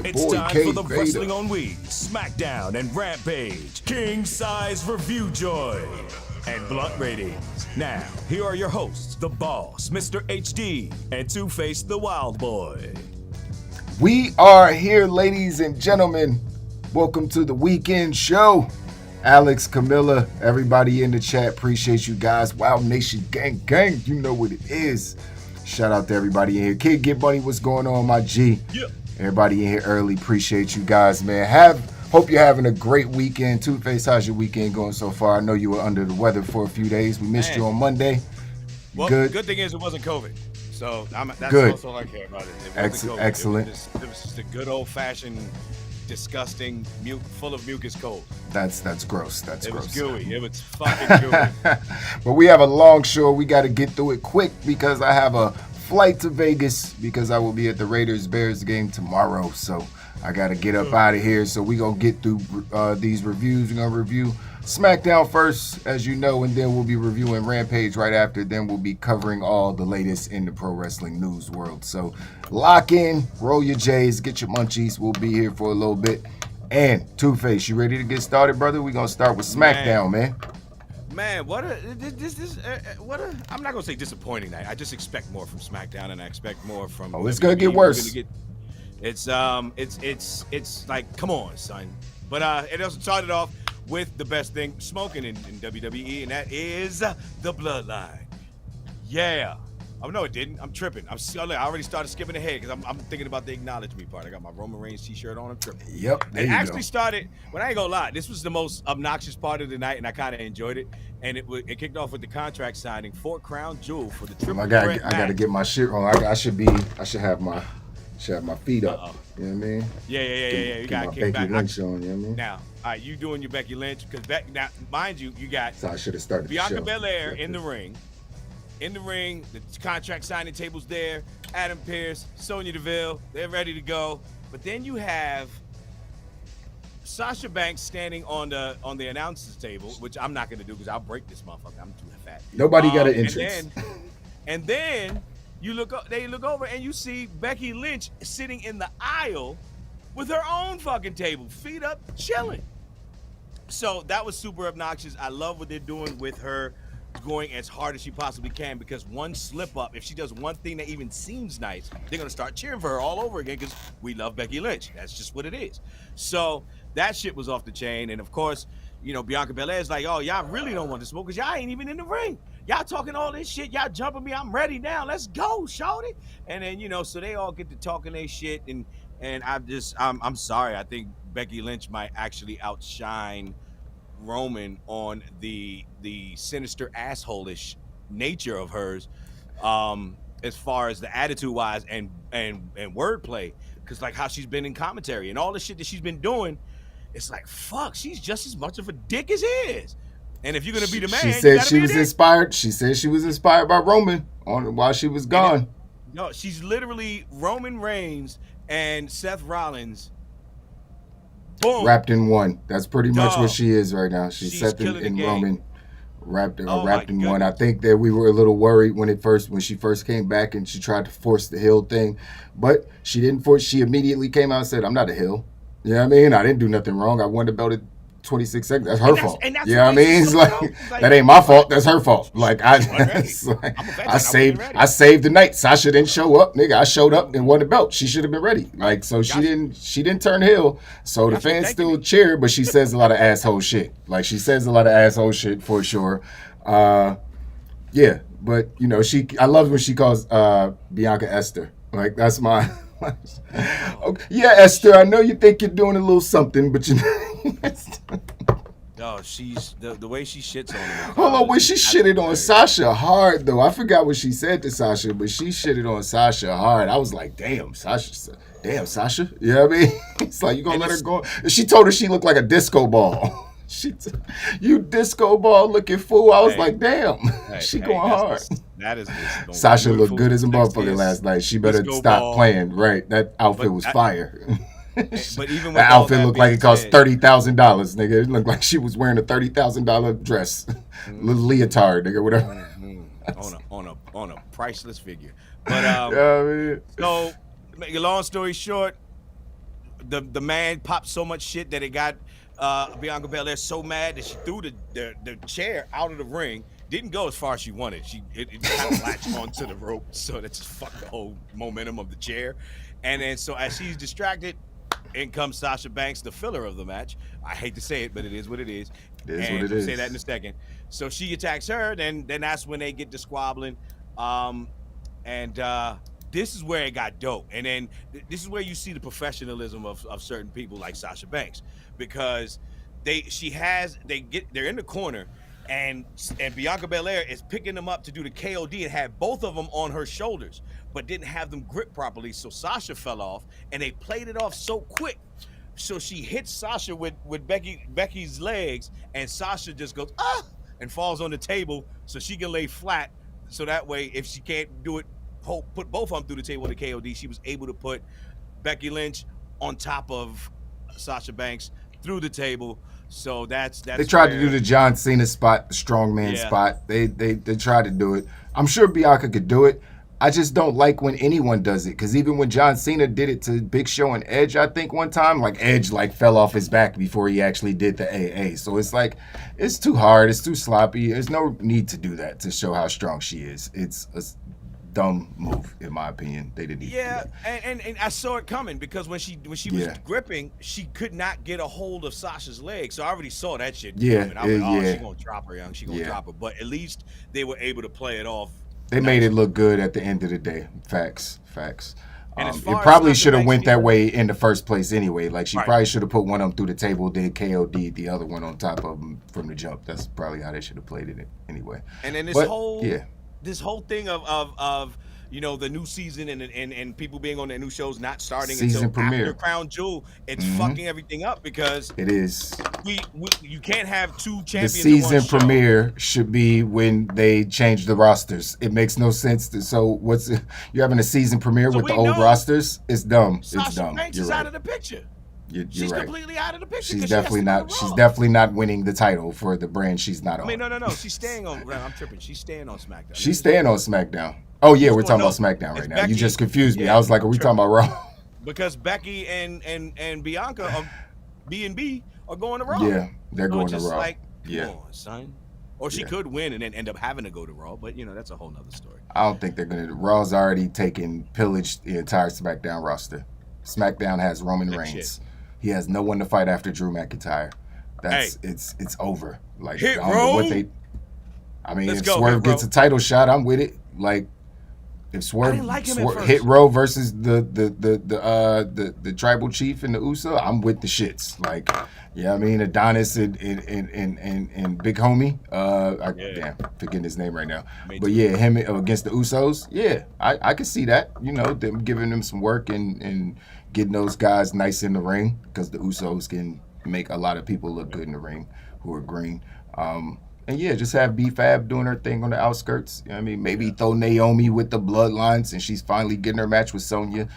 It's time for the Wrestling on Wii, Smackdown, and Rampage, King Size Review Joy, and Blunt Ratings. Now, here are your hosts, The Boss, Mr. HD, and Two-Face the Wild Boy. We are here, ladies and gentlemen. Welcome to the weekend show. Alex, Camilla, everybody in the chat, appreciate you guys. Wild Nation gang, gang, you know what it is. Shout out to everybody in here. Kid Get Money, what's going on, my G? Yeah. Everybody in here early, appreciate you guys, man. Hope you're having a great weekend. Two-Face, how's your weekend going so far? I know you were under the weather for a few days. We missed you on Monday. Well, good thing is it wasn't COVID. So that's good. Also all I care about it. Excellent. It was just a good old-fashioned, disgusting, full of mucus cold. That's gross. It was gooey. It was fucking gooey. But we have a long show. We got to get through it quick because I have a flight to Vegas because I will be at the Raiders-Bears game tomorrow. So I got to get up out of here. So we're going to get through these reviews. We're going to review Smackdown first, as you know, and then we'll be reviewing Rampage right after. Then we'll be covering all the latest in the pro wrestling news world. So lock in, roll your J's, get your munchies. We'll be here for a little bit. And Two-Face, you ready to get started, brother? We're going to start with Smackdown, man. Man, I'm not gonna say disappointing night. I just expect more from SmackDown, and I expect more from. Oh, it's gonna get worse. It's like, come on, son. But it also started off with the best thing smoking in WWE, and that is the Bloodline. Yeah. Oh no, it didn't. I'm tripping. I already started skipping ahead because I'm thinking about the acknowledge me part. I got my Roman Reigns t-shirt on. I'm tripping. Yep. It actually started. When I ain't gonna lie, this was the most obnoxious part of the night, and I kind of enjoyed it. And it kicked off with the contract signing for Crown Jewel for the triple threat match. I gotta get my shit on. I should have my feet up. You know what I mean? Yeah. You got Becky Lynch on. You know what I mean? Now, all right, you doing your Becky Lynch because now, mind you, you got. So I should have started Bianca Belair in the ring. In the ring, the contract signing table's there. Adam Pearce, Sonya Deville, they're ready to go. But then you have Sasha Banks standing on the announcer's table, which I'm not gonna do because I'll break this motherfucker. I'm too fat. Nobody got an entrance. And then they look over and you see Becky Lynch sitting in the aisle with her own fucking table, feet up, chilling. So that was super obnoxious. I love what they're doing with her going as hard as she possibly can, because one slip up, if she does one thing that even seems nice, they're gonna start cheering for her all over again because we love Becky Lynch. That's just what it is. So that shit was off the chain. And of course, you know, Bianca Belair's like, oh, y'all really don't want to smoke because y'all ain't even in the ring. Y'all talking all this shit. Y'all jumping me. I'm ready now. Let's go, shorty. And then, you know, so they all get to talking their shit. And I'm sorry. I think Becky Lynch might actually outshine Roman on the sinister asshole-ish nature of hers, as far as the attitude wise and wordplay, because like how she's been in commentary and all the shit that she's been doing, it's like, fuck, she's just as much of a dick as he is. And if you're gonna be the man, she said she was inspired. She said she was inspired by Roman while she was gone. No, she's literally Roman Reigns and Seth Rollins. Boom. Wrapped in one. That's pretty much what she is right now. She's Seth and Roman wrapped in one. I think that we were a little worried when she first came back and she tried to force the heel thing, but she didn't force. She immediately came out and said, "I'm not a heel." You know what I mean? I didn't do nothing wrong. I won the belt at 26 seconds. That's her fault. You know what I mean? It's like that ain't my fault. That's her fault. Like I saved the night. Sasha didn't show up, nigga. I showed up and won the belt. She should have been ready. Like, so she didn't turn heel. So the fans still cheer, but she says a lot of asshole shit. Like, she says a lot of asshole shit for sure. Yeah, but you know, I love when she calls Bianca Esther. Like, that's my. Okay. Yeah, Esther, I know you think you're doing a little something, but you know. No, she's the way she shits on her. Hold on, when she shitted on Sasha hard though. I forgot what she said to Sasha, but she shitted on Sasha hard. I was like, damn, Sasha. You know what I mean? It's like, you gonna let her go? She told her she looked like a disco ball. You disco ball looking fool. I was like, damn, she going hard. That is Sasha looked good as a motherfucker last night. She better stop playing. Right, that outfit was fire. But even that outfit looked like it cost $30,000, nigga. It looked like she was wearing a $30,000 dress, little leotard, nigga, whatever. on a priceless figure. But so, make a long story short, the man popped so much shit that it got Bianca Belair so mad that she threw the chair out of the ring. Didn't go as far as she wanted. It kind of latched onto the rope, so that just fucked the whole momentum of the chair. And then so as she's distracted, in comes Sasha Banks, the filler of the match. I hate to say it, but it is what it is. It is what it is. Say that in a second. So she attacks her, then that's when they get to squabbling. This is where it got dope. And then this is where you see the professionalism of certain people like Sasha Banks, because they're in the corner, and Bianca Belair is picking them up to do the KOD and had both of them on her shoulders, but didn't have them grip properly. So Sasha fell off, and they played it off so quick. So she hits Sasha with Becky's legs, and Sasha just goes, ah, and falls on the table so she can lay flat. So that way, if she can't do it put both of them through the table with the KOD. She was able to put Becky Lynch on top of Sasha Banks through the table. So that's they tried to do the John Cena spot, the strongman spot. They tried to do it. I'm sure Bianca could do it. I just don't like when anyone does it, because even when John Cena did it to Big Show and Edge, I think one time, like Edge like fell off his back before he actually did the AA. So it's like, it's too hard, it's too sloppy. There's no need to do that to show how strong she is. It's a dumb move, in my opinion. They didn't need to do that. And I saw it coming, because when she was gripping, she could not get a hold of Sasha's leg. So I already saw that shit coming. I was like, she's gonna drop her, young. She's gonna drop her. But at least they were able to play it off. They made it look good at the end of the day. Facts. It probably should have went that way in the first place anyway. Like, she probably should have put one of them through the table, did KOD the other one on top of them from the jump. That's probably how they should have played it anyway. And then this whole thing of you know, the new season and people being on their new shows not starting season until premiere. After Crown Jewel, it's fucking everything up, because it is. You can't have two champions. The season in one premiere should be when they change the rosters. It makes no sense. So you're having a season premiere with the old rosters? It's dumb. Sasha it's dumb. Banks You're is right. out of the picture. She's right. Completely out of the picture. She's definitely not. She's definitely not winning the title for the brand she's not on. I mean, no. She's staying on. I'm tripping. She's staying on SmackDown. She's staying on SmackDown. Oh yeah, we're talking about SmackDown right now. Becky, you just confused me. I was like, are we talking about Raw? Because Becky and Bianca are B&B are going to Raw. Yeah, they're going to Raw. Like, come on, son. Or she could win and then end up having to go to Raw, but you know, that's a whole nother story. I don't think they're gonna. Raw's already pillaged the entire SmackDown roster. SmackDown has Roman Reigns. He has no one to fight after Drew McIntyre. It's over. Like, hit I don't know what they. I mean, if Swerve gets a title shot, I'm with it. Like, if Swerve hit Row versus the tribal chief and the USA, I'm with the shits. Like, I mean, Adonis and Big Homie. Damn, forgetting his name right now. But him against the Usos. Yeah, I can see that. You know, them giving them some work and getting those guys nice in the ring, because the Usos can make a lot of people look good in the ring who are green. And just have B-Fab doing her thing on the outskirts. You know what I mean? Maybe throw Naomi with the bloodlines, and she's finally getting her match with Sonya.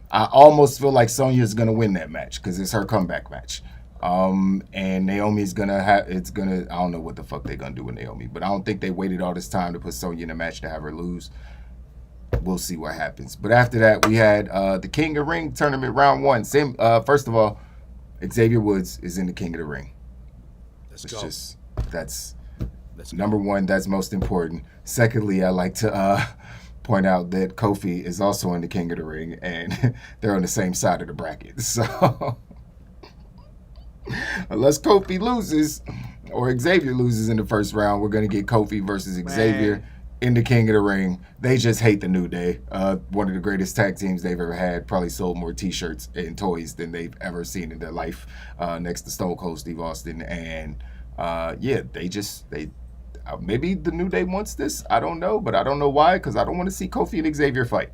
I almost feel like Sonya's going to win that match, because it's her comeback match. And Naomi's going to I don't know what the fuck they're going to do with Naomi, but I don't think they waited all this time to put Sonya in a match to have her lose. We'll see what happens. But after that, we had the King of Ring tournament round 1. First of all, Xavier Woods is in the King of the Ring. That's number one. That's most important. Secondly, I like to point out that Kofi is also in the King of the Ring, and they're on the same side of the bracket. So unless Kofi loses or Xavier loses in the first round, we're going to get Kofi versus Xavier in the King of the Ring. They just hate the New Day. One of the greatest tag teams they've ever had. Probably sold more T-shirts and toys than they've ever seen in their life, next to Stone Cold Steve Austin. And maybe the New Day wants this. I don't know, but I don't know why, because I don't want to see Kofi and Xavier fight.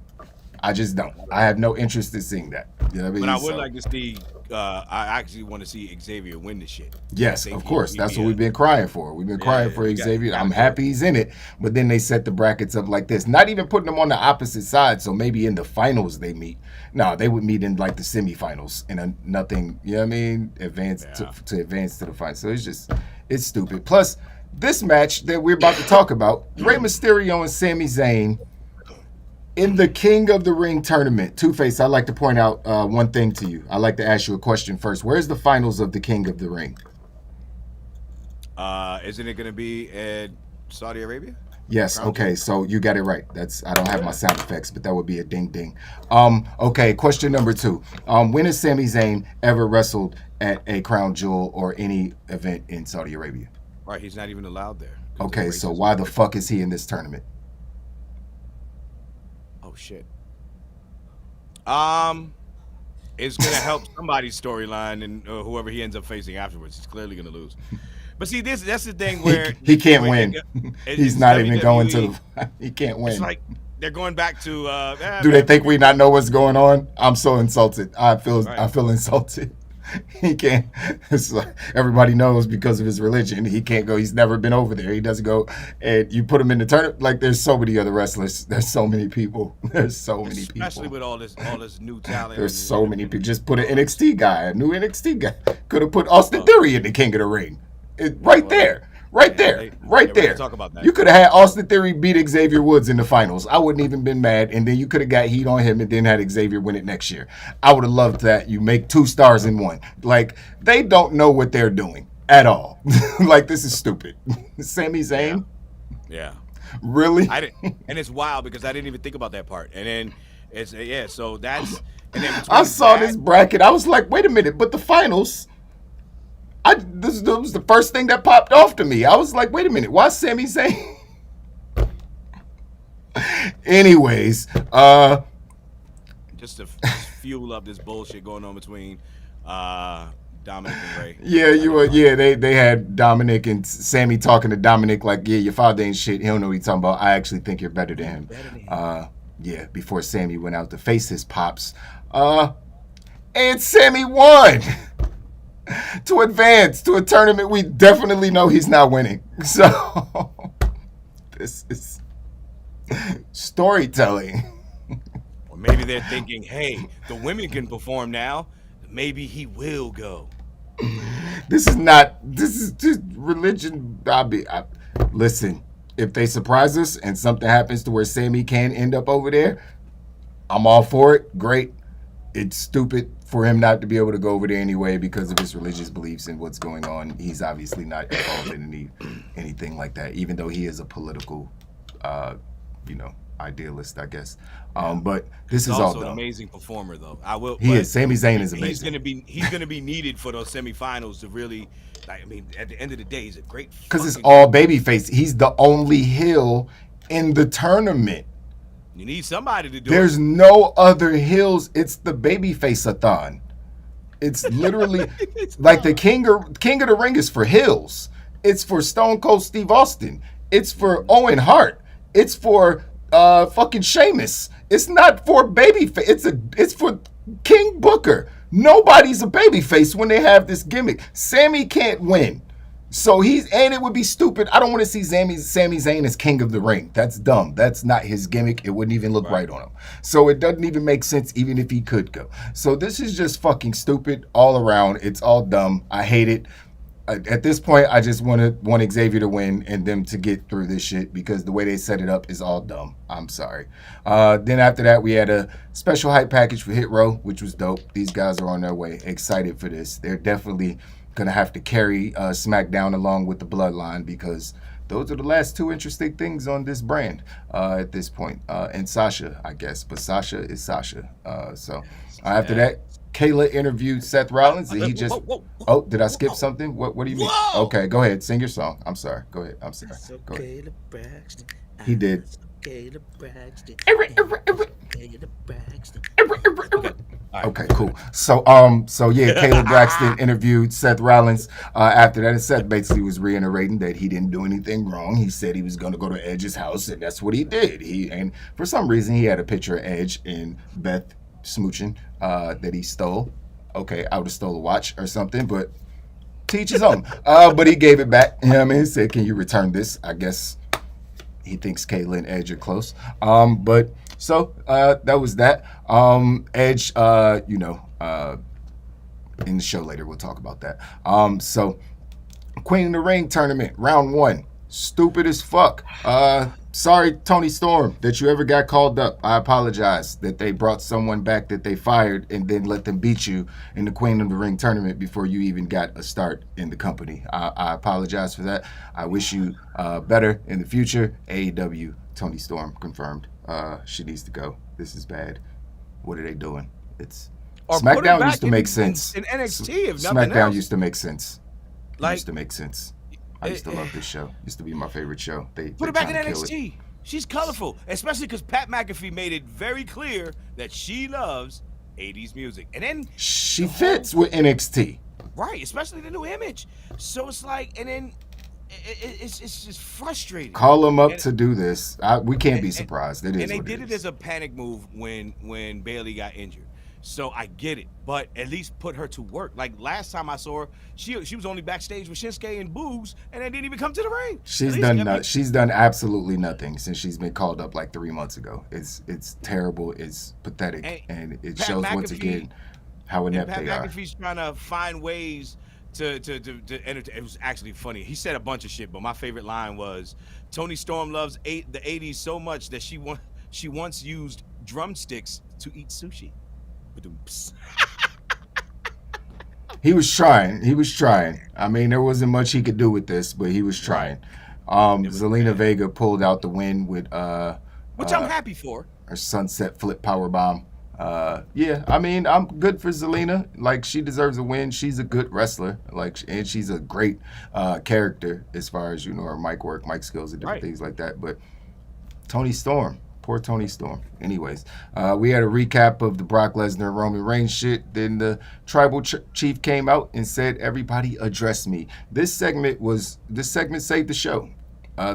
I just don't. I have no interest in seeing that. You know what I mean? But I would like to see. I actually want to see Xavier win this shit. Yes, of course. That's what we've been crying for. We've been crying for Xavier. I'm happy he's in it. But then they set the brackets up like this. Not even putting them on the opposite side. So maybe in the finals they meet. No, they would meet in like the semifinals in nothing. You know what I mean? To advance to the final. So it's stupid. Plus, this match that we're about to talk about, Rey Mysterio and Sami Zayn in the King of the Ring tournament. Two-Face, I'd like to point out one thing to you. I'd like to ask you a question first. Where's the finals of the King of the Ring? Isn't it going to be in Saudi Arabia? Yes. Okay. So you got it right. I don't have my sound effects, but that would be a ding ding. Okay. Question number 2. When has Sami Zayn ever wrestled at a Crown Jewel or any event in Saudi Arabia? Right. He's not even allowed there. Okay. So why the fuck is he in this tournament? Oh shit. It's gonna help somebody's storyline, and whoever he ends up facing afterwards, he's clearly gonna lose. But see, that's the thing where he can't win. He's not even going to. He can't win. It's like they're going back to. Do they think we not know what's going on? I'm so insulted. I feel insulted. He can't. It's like, everybody knows because of his religion, he can't go. He's never been over there. He doesn't go. And you put him in the tournament. Like, there's so many other wrestlers. There's so many people. There's so many people. Especially with all this new talent. There's so many people. Just put an NXT guy, a new NXT guy. Could have put Austin Theory in the King of the Ring. Right there. Right there. Talk about that. You could have had Austin Theory beat Xavier Woods in the finals. I wouldn't even been mad. And then you could have got heat on him and then had Xavier win it next year. I would have loved that. You make 2 stars in 1. Like, they don't know what they're doing at all. Like, this is stupid. Sami Zayn? Yeah. Really? I didn't, and it's wild because I didn't even think about that part. And then it's so that's and then I saw this bracket. I was like, wait a minute, but the finals. This was the first thing that popped off to me. I was like, wait a minute, why Sami Zayn? Anyways, just to fuel up this bullshit going on between Dominic and Ray. Yeah, they had Dominic and Sammy talking to Dominic like, yeah, your father ain't shit. He don't know what he's talking about. I actually think you're better than him. Yeah, before Sammy went out to face his pops. And Sammy won. To advance to a tournament we definitely know he's not winning. So this is storytelling. Or maybe they're thinking, hey, the women can perform now. Maybe he will go. This is just religion. Listen, if they surprise us and something happens to where Sammy can end up over there, I'm all for it. Great. It's stupid for him not to be able to go over there anyway because of his religious beliefs and what's going on. He's obviously not involved in anything like that, even though he is a political, idealist, I guess. But this is all also dumb. an amazing performer, though. I will. He is. Sami Zayn is amazing. He's gonna be needed for those semifinals to really. I mean, at the end of the day, he's a great. Because it's all babyface. He's the only heel in the tournament. You need somebody to do There's it. no other heels. It's the babyface-a-thon. It's literally like the King of the Ring is for heels. It's for Stone Cold Steve Austin. It's for Owen Hart. It's for fucking Sheamus. It's not for babyface. It's for King Booker. Nobody's a babyface when they have this gimmick. Sammy can't win. So it would be stupid. I don't want to see Sami Zayn as King of the Ring. That's dumb. That's not his gimmick. It wouldn't even look right on him. So it doesn't even make sense even if he could go. So this is just fucking stupid all around. It's all dumb. I hate it. At this point, I just want Xavier to win and them to get through this shit because the way they set it up is all dumb. I'm sorry. Then after that, we had a special hype package for Hit Row, which was dope. These guys are on their way. Excited for this. They're definitely gonna have to carry Smackdown along with the Bloodline because those are the last 2 interesting things on this brand at this point. And Sasha, I guess, but Sasha is Sasha. After that, Kayla interviewed Seth Rollins. And he just did I skip something? What do you mean? Whoa. Okay, go ahead, sing your song. I'm sorry. Go ahead. I'm sorry. Go ahead. He did. Okay, cool. So yeah, Caleb Braxton interviewed Seth Rollins after that, and Seth basically was reiterating that he didn't do anything wrong. He said he was going to go to Edge's house, and that's what he did. And for some reason, he had a picture of Edge and Beth smooching that he stole. Okay, I would have stole a watch or something, but teach his own. But he gave it back. You know what I mean? He said, "Can you return this?" I guess he thinks Kayla and Edge are close. So that was that. Edge, in the show later, we'll talk about that. So Queen of the Ring tournament, round 1. Stupid as fuck. Sorry, Tony Storm, that you ever got called up. I apologize that they brought someone back that they fired and then let them beat you in the Queen of the Ring tournament before you even got a start in the company. I apologize for that. I wish you better in the future. AEW, Tony Storm confirmed. She needs to go. This is bad. What are they doing? SmackDown used to make sense. In NXT, if nothing SmackDown else. used to make sense. It used to make sense. I used to love this show. Used to be my favorite show. Put her back in NXT. She's colorful, especially because Pat McAfee made it very clear that she loves 80s music. And then she fits with NXT. Right, especially the new image. So it's like, and then it's just frustrating. Call them up to do this. We can't be surprised. It is. And they did it as a panic move when Bayley got injured. So I get it, but at least put her to work. Like last time I saw her, she was only backstage with Shinsuke and Boogs, and they didn't even come to the ring. She's done absolutely nothing since she's been called up like 3 months ago. It's terrible. It's pathetic, and it Pat shows McAfee, once again how inept Pat they are. McAfee's trying to find ways to entertain. It was actually funny. He said a bunch of shit, but my favorite line was, "Tony Storm loves the '80s so much that she once used drumsticks to eat sushi." He was trying. I mean, there wasn't much he could do with this, but he was trying. Zelina Vega pulled out the win with which I'm happy for. Her sunset flip powerbomb. Yeah, I mean, I'm good for Zelina. Like, she deserves a win. She's a good wrestler. Like, and she's a great character as far as, her mic work, mic skills, and different things like that. But Tony Storm. Poor Tony Storm. Anyways, we had a recap of the Brock Lesnar Roman Reigns shit. Then the tribal chief came out and said, "Everybody address me." This segment saved the show.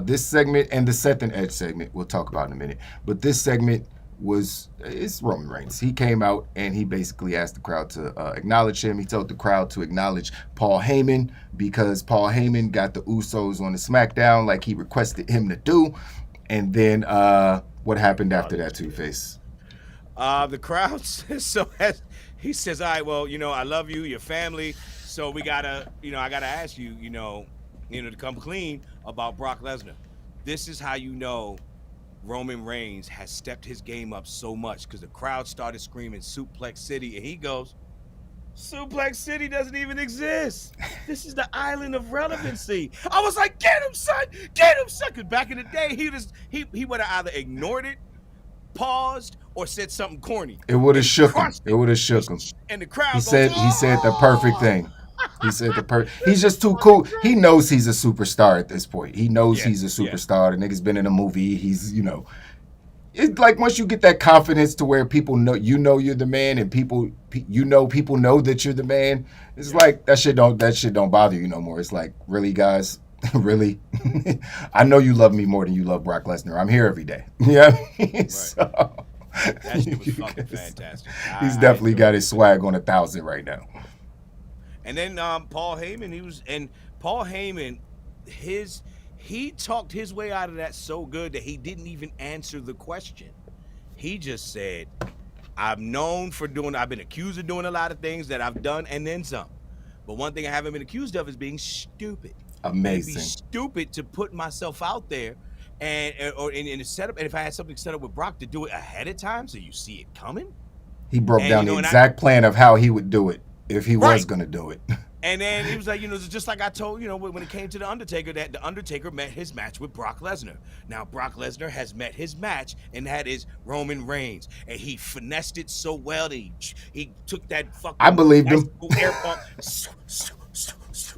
This segment and the Seth and Edge segment we'll talk about in a minute. But this segment it's Roman Reigns. He came out and he basically asked the crowd to acknowledge him. He told the crowd to acknowledge Paul Heyman because Paul Heyman got the Usos on the Smackdown like he requested him to do. And then what happened after that, Two-Face? The crowd he says, all right, well, I love you, your family, so we gotta, I gotta ask you, to come clean about Brock Lesnar. This is how Roman Reigns has stepped his game up so much, because the crowd started screaming Suplex City, and he goes, Suplex City doesn't even exist. This is the island of relevancy. I was like, get him, son. Get him, son. Because back in the day, he would have either ignored it, paused, or said something corny. It would have shook him. It would have shook him. And the crowd he said the perfect thing. He said he's just too cool. He knows he's a superstar at this point. He knows he's a superstar. The nigga's been in a movie. He's, it's like once you get that confidence to where people know you're the man, and people know that you're the man. It's like that shit don't bother you no more. It's like, really, guys, really, I know you love me more than you love Brock Lesnar. I'm here every day. Yeah, right. So that shit was fucking fantastic. He's definitely got his swag on 1,000 right now. And then Paul Heyman, he talked his way out of that so good that he didn't even answer the question. He just said, I've been accused of doing a lot of things that I've done and then some. But one thing I haven't been accused of is being stupid. Amazing. It'd be stupid to put myself out there and in a setup. And if I had something set up with Brock, to do it ahead of time so you see it coming. He broke down the exact plan of how he would do it if he was going to do it. And then he was like, just like I told, when it came to The Undertaker, that The Undertaker met his match with Brock Lesnar. Now, Brock Lesnar has met his match, and that is Roman Reigns. And he finessed it so well that he took that fucking I believed him. Air pump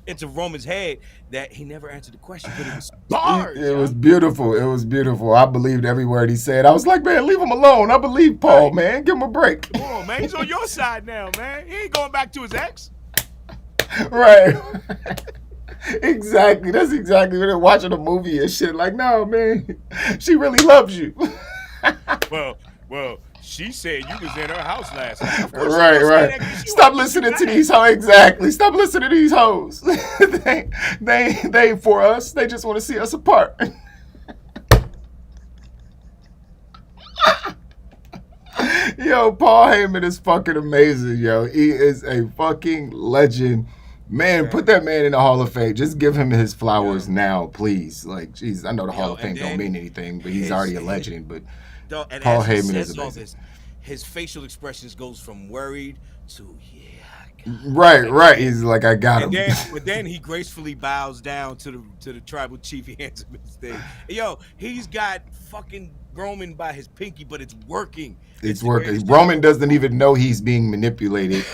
into Roman's head that he never answered the question, but it was bars. It was beautiful. It was beautiful. I believed every word he said. I was like, man, leave him alone. I believe Paul, man. Give him a break. Come on, man. He's on your side now, man. He ain't going back to his ex. Right. Exactly. That's exactly when they're watching a movie and shit. Like, no, man, she really loves you. Well, she said you was in her house last night. Right. Stop listening to these hoes. Exactly. Stop listening to these hoes. they ain't for us. They just want to see us apart. Yo, Paul Heyman is fucking amazing, yo. He is a fucking legend. Man, put that man in the Hall of Fame. Just give him his flowers now, please. Like, jeez, I know the Hall of Fame don't mean anything, but he's already a legend. But Paul Heyman is amazing. His facial expressions goes from worried to Right. He's like, I got him. But then he gracefully bows down to the tribal chief. He hands him his thing. Yo, he's got fucking Roman by his pinky, but it's working. It's working. Roman doesn't even know he's being manipulated,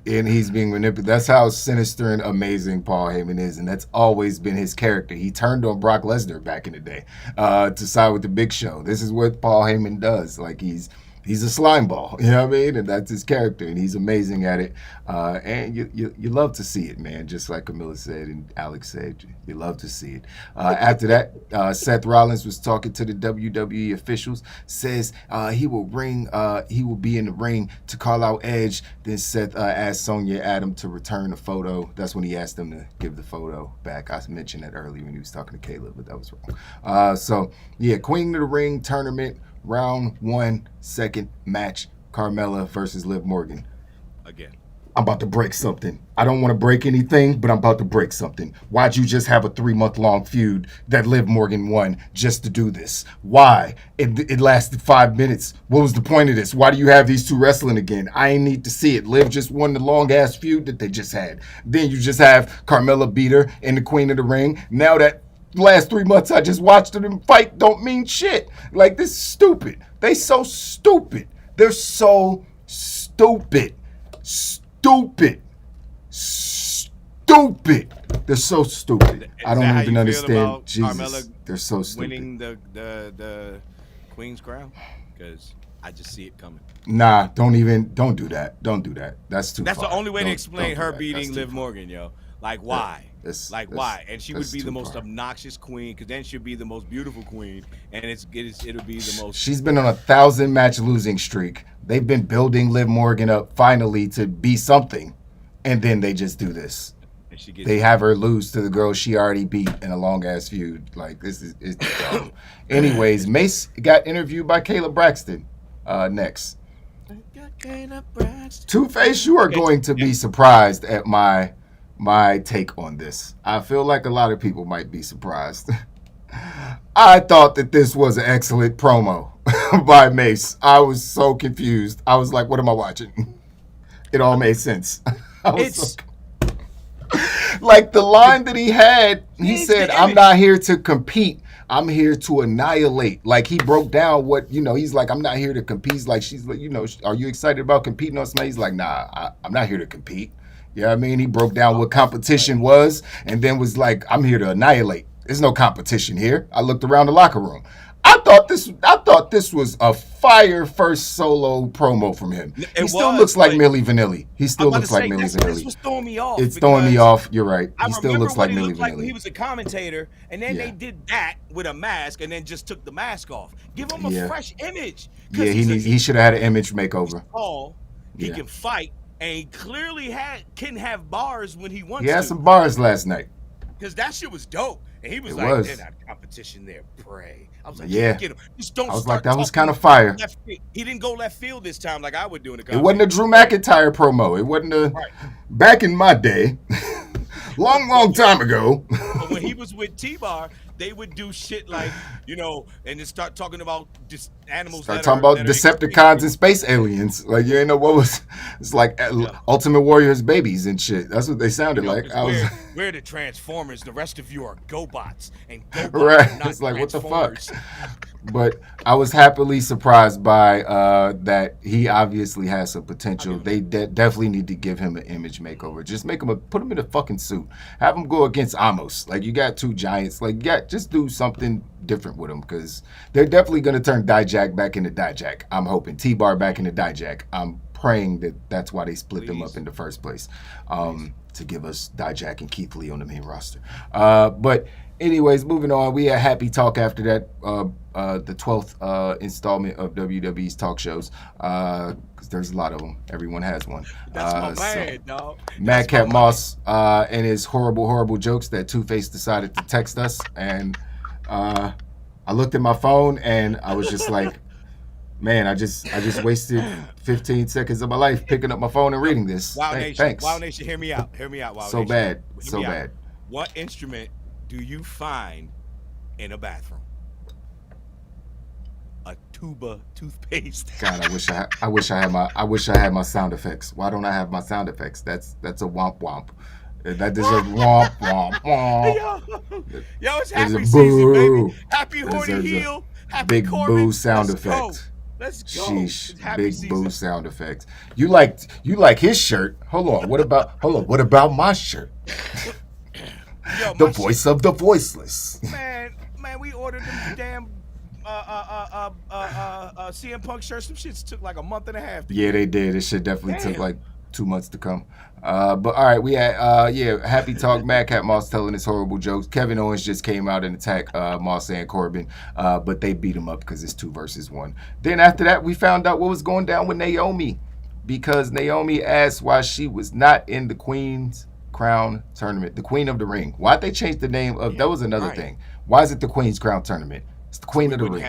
and he's being manipulated. That's how sinister and amazing Paul Heyman is, and that's always been his character. He turned on Brock Lesnar back in the day to side with the Big Show. This is what Paul Heyman does. Like, he's He's a slime ball, you know what I mean? And that's his character, and he's amazing at it. And you love to see it, man. Just like Camilla said and Alex said, you love to see it. After that, Seth Rollins was talking to the WWE officials. Says he will be in the ring to call out Edge. Then Seth asked Sonya Adam to return the photo. That's when he asked them to give the photo back. I mentioned that earlier when he was talking to Caleb, but that was wrong. So yeah, Queen of the Ring tournament. Round 1, second match, Carmella versus Liv Morgan. Again. I'm about to break something. I don't want to break anything, but I'm about to break something. Why'd you just have a 3-month-long feud that Liv Morgan won just to do this? Why? It lasted 5 minutes. What was the point of this? Why do you have these two wrestling again? I ain't need to see it. Liv just won the long-ass feud that they just had. Then you just have Carmella beat her in the Queen of the Ring. Now that last 3 months I just watched them fight don't mean shit. Like, this is stupid. They so stupid. They're so stupid. Stupid. They're so stupid. I don't even understand. Jesus, they're so stupid. Winning the Queen's crown, because I just see it coming. Nah, don't do that. Don't do that. That's too. That's far. the only way to explain her that. beating Liv Morgan, yo. Like, why? Why? And she would be the most far. obnoxious queen, because then she'll be the most beautiful queen, and it'll be the most. She's been on a 1,000-match losing streak. They've been building Liv Morgan up finally to be something, and then they just do this. They have her lose to the girl she already beat in a long-ass feud. Like, this is dumb. Anyways, Mace got interviewed by Kayla Braxton next. Two-Face, you are going to be surprised at my take on this. I feel like a lot of people might be surprised. I thought that this was an excellent promo by Mace. I was so confused. I was like, what am I watching? It all made sense. Like, the line that he had, he said, I'm not here to compete. I'm here to annihilate. Like, he broke down what, he's like, I'm not here to compete. He's like, she's like, are you excited about competing on something? He's like, nah, I'm not here to compete. You know what I mean? He broke down what competition was and then was like, I'm here to annihilate. There's no competition here. I looked around the locker room. I thought this was a fire first solo promo from him. He still looks like Milli Vanilli. He still looks like Milli Vanilli. This was throwing me off. It's throwing me off. You're right. He still looks like Milli Vanilli. Like when he was a commentator, and then they did that with a mask, and then just took the mask off. Give him a fresh image. Yeah, he should have had an image makeover. He's tall. He can fight, and he clearly can have bars when he wants to. He had some bars last night. Because that shit was dope. And he was like, there's not competition there, pray. I was like, yeah. Get him. Just don't I was like, that was kind of fire. He didn't go left field this time like I would do in the commentary. It wasn't a Drew McIntyre promo. It wasn't back in my day, long time ago. But when he was with T-Bar, they would do shit like, and then start talking about just animals. Start talking about Decepticons and space aliens. Like, you ain't know what was. It's like Ultimate Warrior's babies and shit. That's what they sounded like. We're the Transformers. The rest of you are GoBots. And GoBots right. Are not it's like, what the fuck? But I was happily surprised by that he obviously has some potential. They definitely need to give him an image makeover. Just put him in a fucking suit. Have him go against Amos. Like, you got two giants. Like, just do something different with him, because they're definitely going to turn Dijak back into Dijak. I'm hoping T-Bar back into Dijak. I'm praying that's why they split them up in the first place, to give us Dijak and Keith Lee on the main roster. But anyways, moving on. We had Happy Talk after that, the 12th installment of WWE's talk shows, because there's a lot of them. Everyone has one. That's my man, dog. Madcap Moss and his horrible jokes that Two-Face decided to text us, and I looked at my phone and I was just like, man, I just wasted 15 seconds of my life picking up my phone and reading this. Thanks. Wow Nation, hear me out. Wow so Nation. Bad. What instrument do you find in a bathroom? A tuba toothpaste. God, I wish I had my sound effects. Why don't I have my sound effects? That's a womp womp. That is a womp womp womp. Yo, it's happy season, baby. Happy horny heel. Happy big Corbin. Boo sound Let's effect. Let's go. Sheesh, big season. Boo sound effect. You like his shirt? Hold on. What about my shirt? Yo, the voice of the voiceless. Man, we ordered them damn CM Punk shirts? Some shits took like a month and a half. Yeah, they did. This shit definitely took like 2 months to come. But all right, we had Happy Talk, Mad Cat Moss telling his horrible jokes. Kevin Owens just came out and attacked Moss and Corbin, but they beat him up because it's 2 versus 1. Then after that, we found out what was going down with Naomi, because Naomi asked why she was not in the Queen's Crown Tournament, the Queen of the Ring. Why'd they change the name of? That was another thing. Why is it the Queen's Crown Tournament? It's the Queen of the Ring.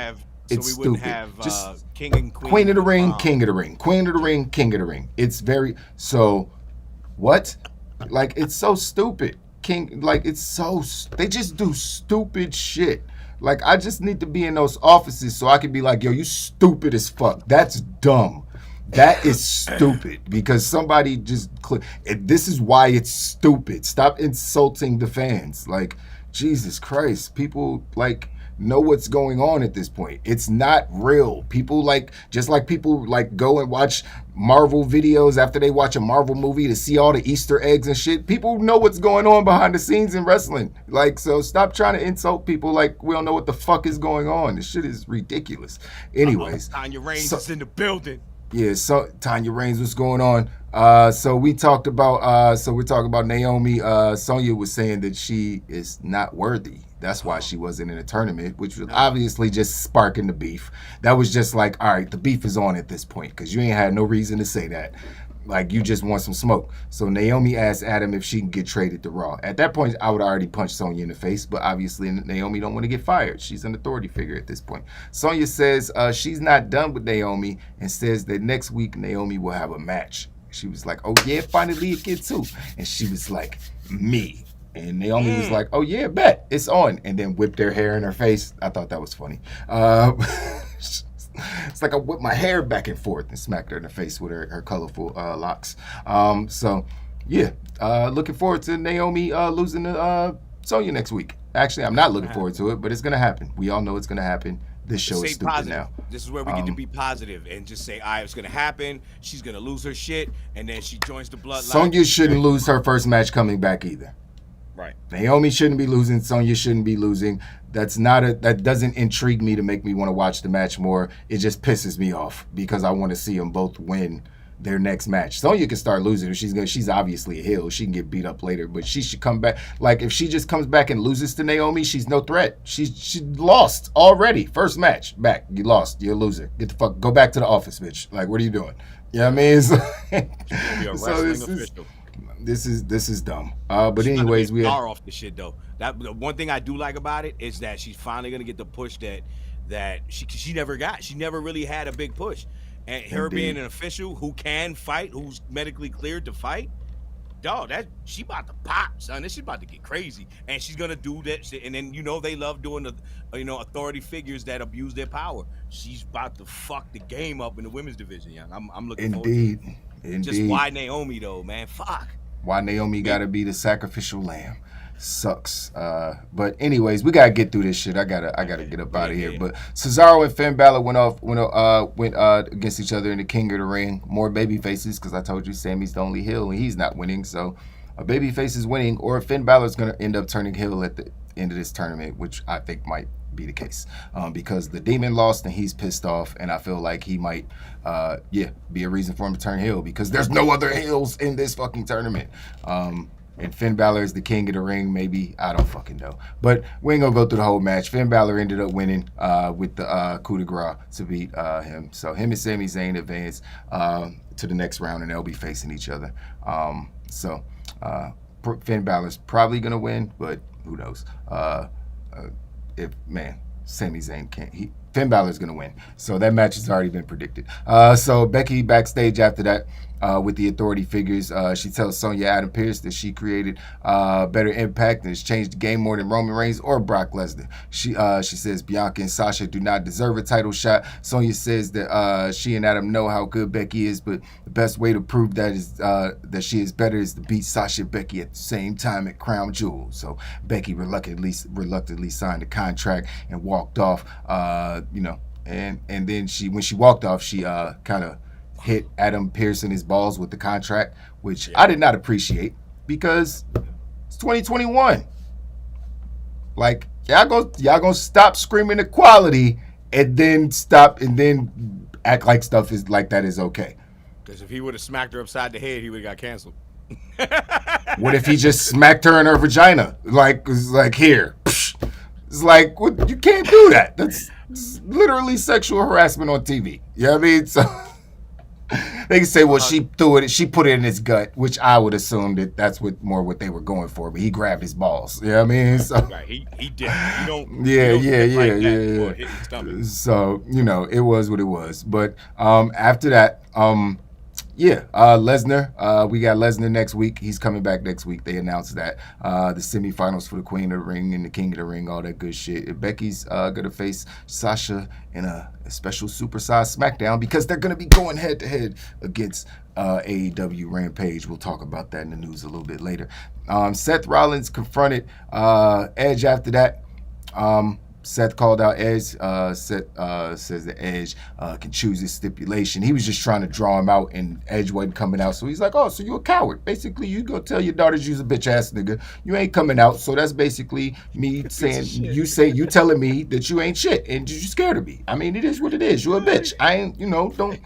It's we wouldn't stupid. have Just King and Queen. Queen of the Ring, King of the Ring. Queen of the Ring, King of the Ring. It's very so. What? Like, it's so stupid. They just do stupid shit. Like, I just need to be in those offices so I can be like, yo, you stupid as fuck. That's dumb. That is stupid, because somebody just this is why it's stupid. Stop insulting the fans. Like, Jesus Christ. People, like, know what's going on at this point. It's not real. People just like people like go and watch Marvel videos after they watch a Marvel movie to see all the Easter eggs and shit. People know what's going on behind the scenes in wrestling. Like, so stop trying to insult people like we don't know what the fuck is going on. This shit is ridiculous. Anyways, Tanya Reigns is in the building. Yeah, so Tanya Reigns, what's going on? So we're talking about Naomi. Sonya was saying that she is not worthy. That's why she wasn't in a tournament, which was obviously just sparking the beef. That was just like, all right, the beef is on at this point, because you ain't had no reason to say that. Like, you just want some smoke. So Naomi asked Adam if she can get traded to Raw. At that point, I would already punch Sonya in the face, but obviously Naomi don't want to get fired. She's an authority figure at this point. Sonya says she's not done with Naomi and says that next week Naomi will have a match. She was like, oh yeah, finally a kid too. And she was like, me. And Naomi was like, oh yeah, bet, it's on. And then whipped her hair in her face. I thought that was funny. It's like I whipped my hair back and forth and smacked her in the face with her colorful locks. Looking forward to Naomi losing to Sonya next week. Actually, I'm not looking forward to it, but it's going to happen. We all know it's going to happen. This show is stupid positive. now. This is where we get to be positive and just say, all right, it's going to happen. She's going to lose her shit, and then she joins the bloodline. Sonya shouldn't lose her first match coming back either. Right. Naomi shouldn't be losing. Sonya shouldn't be losing. That doesn't intrigue me to make me want to watch the match more. It just pisses me off because I want to see them both win their next match. Sonya can start losing. She's obviously a heel. She can get beat up later, but she should come back. Like, if she just comes back and loses to Naomi, she's no threat. She lost already. First match back. You lost. You're a loser. Get the fuck. Go back to the office, bitch. Like, what are you doing? You know what I mean? This is dumb. But anyways, we are off the shit though. That the one thing I do like about it is that she's finally gonna get the push that she never got. She never really had a big push, and her being an official who can fight, who's medically cleared to fight, dog. That she about to pop, son. This shit about to get crazy, and she's gonna do that shit. And then they love doing the authority figures that abuse their power. She's about to fuck the game up in the women's division, young. I'm looking forward to it. Just why Naomi though, man? Fuck. Why Naomi gotta be the sacrificial lamb? Sucks. But anyways, we gotta get through this shit. I gotta get up out of here. But Cesaro and Finn Balor went against each other in the King of the Ring. More baby faces, because I told you Sammy's the only heel and he's not winning. So a baby face is winning, or Finn Balor's gonna end up turning heel at the end of this tournament, which I think might be the case, because the Demon lost and he's pissed off, and I feel like he might be a reason for him to turn heel, because there's no other heels in this fucking tournament. And Finn Balor is the King of the Ring, maybe. I don't fucking know. But we ain't gonna go through the whole match. Finn Balor ended up winning with the coup de grace to beat him. So him and Sami Zayn advance to the next round, and they'll be facing each other. Finn Balor's probably gonna win, but who knows? Sami Zayn can't. Finn Balor's gonna win. So that match has already been predicted. So Becky backstage after that with the authority figures, she tells Sonya Adam Pearce that she created better impact and has changed the game more than Roman Reigns or Brock Lesnar. She says Bianca and Sasha do not deserve a title shot. Sonya says that she and Adam know how good Becky is, but the best way to prove that is that she is better is to beat Sasha and Becky at the same time at Crown Jewel. So Becky reluctantly signed the contract and walked off. And then when she walked off, she kind of hit Adam Pearce in his balls with the contract, which I did not appreciate, because it's 2021. Like, y'all gonna stop screaming equality and then stop and then act like stuff is like that is okay. Because if he would have smacked her upside the head, he would have got canceled. What if he just smacked her in her vagina? It's like here. It's like, what? You can't do that. That's literally sexual harassment on TV. You know what I mean? So they can say, well, she threw it, she put it in his gut, which I would assume that that's what they were going for. But he grabbed his balls. You know what I mean? So, right, he did. You don't. Yeah. So it was what it was. But after that, Lesnar. We got Lesnar next week. He's coming back next week. They announced that. The semifinals for the Queen of the Ring and the King of the Ring, all that good shit. Becky's gonna face Sasha in a special supersized Smackdown because they're gonna be going head to head against AEW Rampage. We'll talk about that in the news a little bit later. Seth Rollins confronted Edge after that. Seth called out Edge. Seth says that Edge can choose his stipulation. He was just trying to draw him out, and Edge wasn't coming out. So he's like, oh, so you a coward. Basically, you go tell your daughters you's a bitch-ass nigga. You ain't coming out. So that's basically me saying, you telling me that you ain't shit, and you scared of me. I mean, it is what it is. You a bitch. I ain't, don't... You know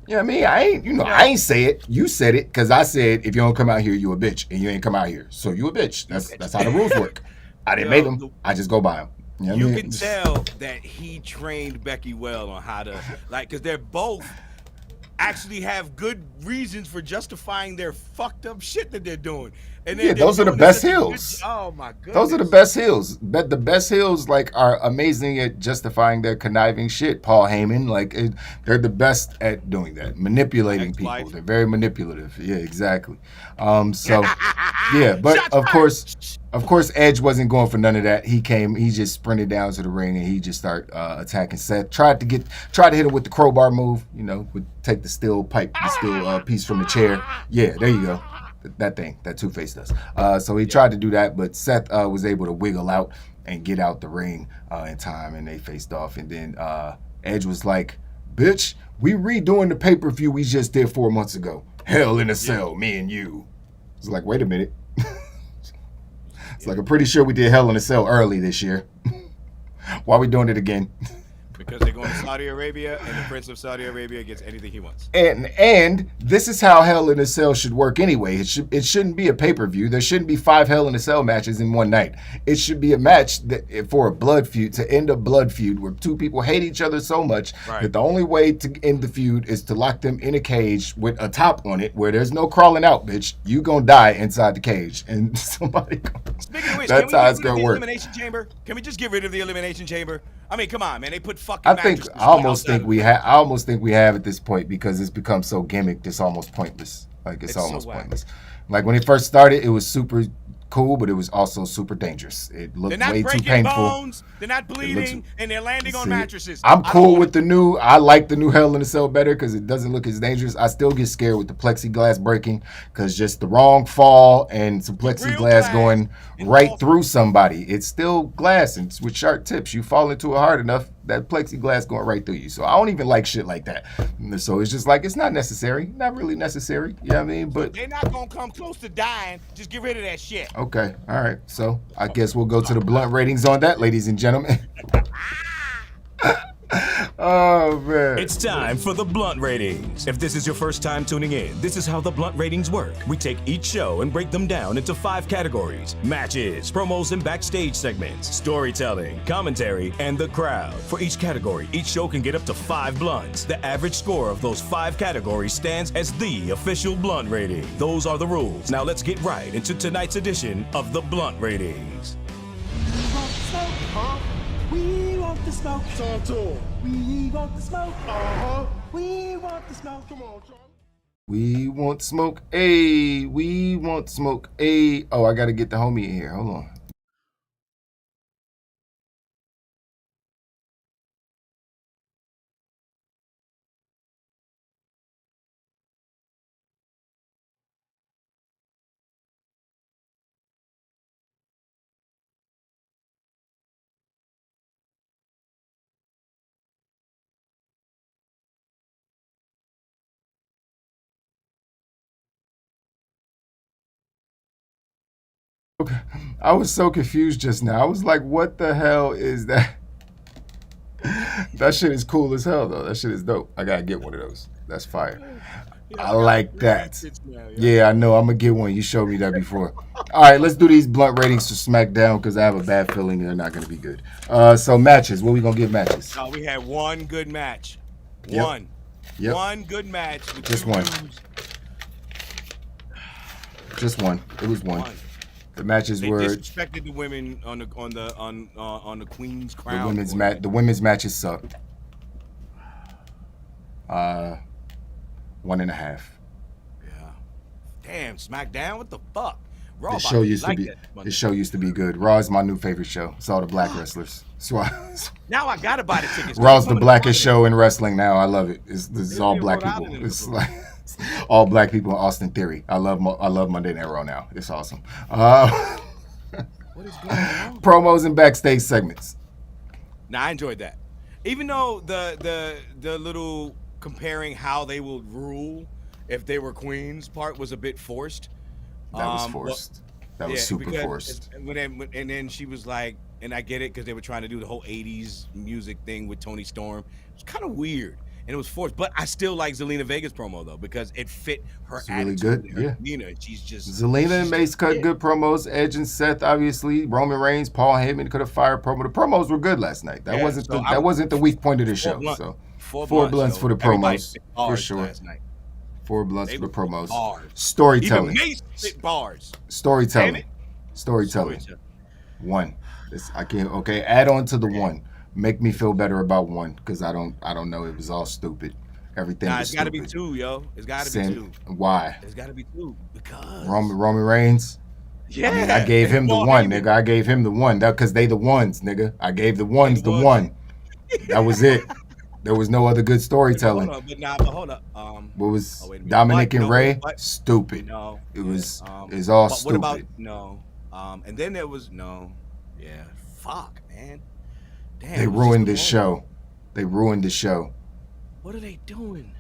what I mean? I ain't say it. You said it, because I said, if you don't come out here, you a bitch, and you ain't come out here. So you a bitch. That's how the rules work. I didn't make them. I just go by them. You can tell that he trained Becky well on how to, because they're both actually have good reasons for justifying their fucked up shit that they're doing. And those are the best heels. Oh my goodness. Those are the best heels. But the best heels are amazing at justifying their conniving shit. Paul Heyman, they're the best at doing that, manipulating people. They're very manipulative. Yeah, exactly. But of course, Edge wasn't going for none of that. He just sprinted down to the ring and he just started attacking Seth. Tried to hit him with the crowbar move. Would take the steel piece from the chair. Yeah, there you go. That thing that Two-Face does. So he tried to do that, but Seth was able to wiggle out and get out the ring in time, and they faced off. And then Edge was like, bitch, we redoing the pay-per-view we just did 4 months ago. Hell in a Cell, me and you. It's like, wait a minute. It's like, I'm pretty sure we did Hell in a Cell early this year. Why are we doing it again? Because they're going to Saudi Arabia, and the Prince of Saudi Arabia gets anything he wants. And this is how Hell in a Cell should work anyway. It shouldn't be a pay-per-view. There shouldn't be 5 Hell in a Cell matches in one night. It should be a match for a blood feud, to end a blood feud where two people hate each other so much that the only way to end the feud is to lock them in a cage with a top on it where there's no crawling out, bitch. You gonna die inside the cage, and somebody. Speaking of which, that's how it's gonna work. Elimination chamber? Can we just get rid of the elimination chamber? I mean, come on, man. They put fucking. I almost think we have at this point, because it's become so gimmicked. It's almost pointless. It's almost so pointless. Like when it first started, it was super cool, but it was also super dangerous. It looked way too painful. Bones, they're not bleeding, and they're landing on mattresses. I'm cool with the new. I like the new Hell in a Cell better because it doesn't look as dangerous. I still get scared with the plexiglass breaking because just the wrong fall and some plexiglass going right through somebody. It's still glass and it's with sharp tips. You fall into it hard enough, that plexiglass going right through you. So I don't even like shit like that. So it's just like, it's not necessary. Not really necessary. You know what I mean? But they're not going to come close to dying. Just get rid of that shit. Okay. All right. So I guess we'll go to the blunt ratings on that, ladies and gentlemen. Oh, man. It's time for the blunt ratings. If this is your first time tuning in, this is how the blunt ratings work. We take each show and break them down into 5 categories: matches, promos and backstage segments, storytelling, commentary, and the crowd. For each category, each show can get up to 5 blunts. The average score of those 5 categories stands as the official blunt rating. Those are the rules. Now let's get right into tonight's edition of the blunt ratings. We want the smoke. Talk to him. We want the smoke. We want the smoke. Come on, Charlie. We want smoke. Hey, we want smoke. Hey. Oh, I gotta get the homie in here. Hold on. Okay. I was so confused just now. I was like, what the hell is that? That shit is cool as hell, though. That shit is dope. I gotta get one of those. That's fire. I like that. Yeah, I know. I'm gonna get one. You showed me that before. All right, let's do these blunt ratings for SmackDown because I have a bad feeling they're not gonna be good. So matches. What we gonna give matches? We had one good match. Yep. One. Yep. One good match. With Just two one. dudes. Just one. It was one. The matches They were disrespected the women on the Queen's Crown. the women's matches sucked. 1.5. Yeah. Damn, SmackDown. What the fuck? Raw This show used like to be. This show used to be good. Raw is my new favorite show. It's all the black wrestlers. That's why. Now I gotta buy the tickets. Raw's the blackest show in wrestling now. I love it. This is all black Rhode people. Island It's like all black people in Austin Theory. I love Monday Night Raw now. It's awesome. What is going on? Promos and backstage segments. Now I enjoyed that. Even though the little comparing how they will rule if they were queens part was a bit forced. That was forced. That was super forced. And then she was like, and I get it because they were trying to do the whole 80s music thing with Toni Storm. It's kind of weird. And it was forced. But I still like Zelina Vega's promo, though, because it fit her attitude. Really good, yeah. Demeanor. She's just... Zelina and Mace cut good promos. Edge and Seth, obviously. Roman Reigns, Paul Heyman could have fired promo. The promos were good last night. That wasn't the weak point of the show. So four blunts for the promos, for sure. Last night. 4 blunts for the promos. Bars. Storytelling. Even Mace spit bars. Storytelling. 1. I can't. Okay, add on to the 1. Make me feel better about 1 because I don't know. It was all stupid. Everything. Nah, was it's got to be stupid. 2, yo. It's got to be 2. Why? It's got to be 2 because Roman Reigns. Yeah, I mean, I gave him the 1, nigga. I gave him the 1. That because they the ones, nigga. I gave the ones the 1. That was it. There was no other good storytelling. Hold up. What was Dominic and Ray? Stupid. No. It was all stupid. What about no? And then there was no. Yeah. Fuck, man. Damn. They ruined this show. They ruined the show. What are they doing?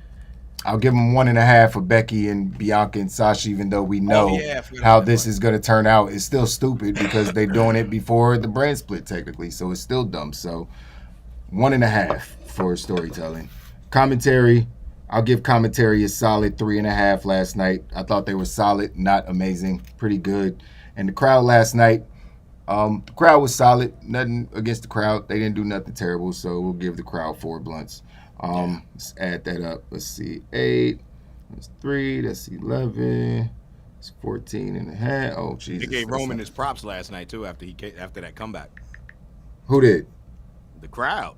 I'll give them 1.5 for Becky and Bianca and Sasha, even though we know how this is going to turn out. It's still stupid because they're doing it before the brand split, technically. So it's still dumb. So 1.5 for storytelling. Commentary, I'll give commentary a solid 3.5 last night. I thought they were solid, not amazing, pretty good. And the crowd last night, the crowd was solid. Nothing against the crowd. They didn't do nothing terrible, so we'll give the crowd 4 blunts. Let's add that up. Let's see, 8. That's 3. That's 11. It's 14.5. Oh, Jesus. They gave Roman his props last night too after that comeback. Who did? The crowd.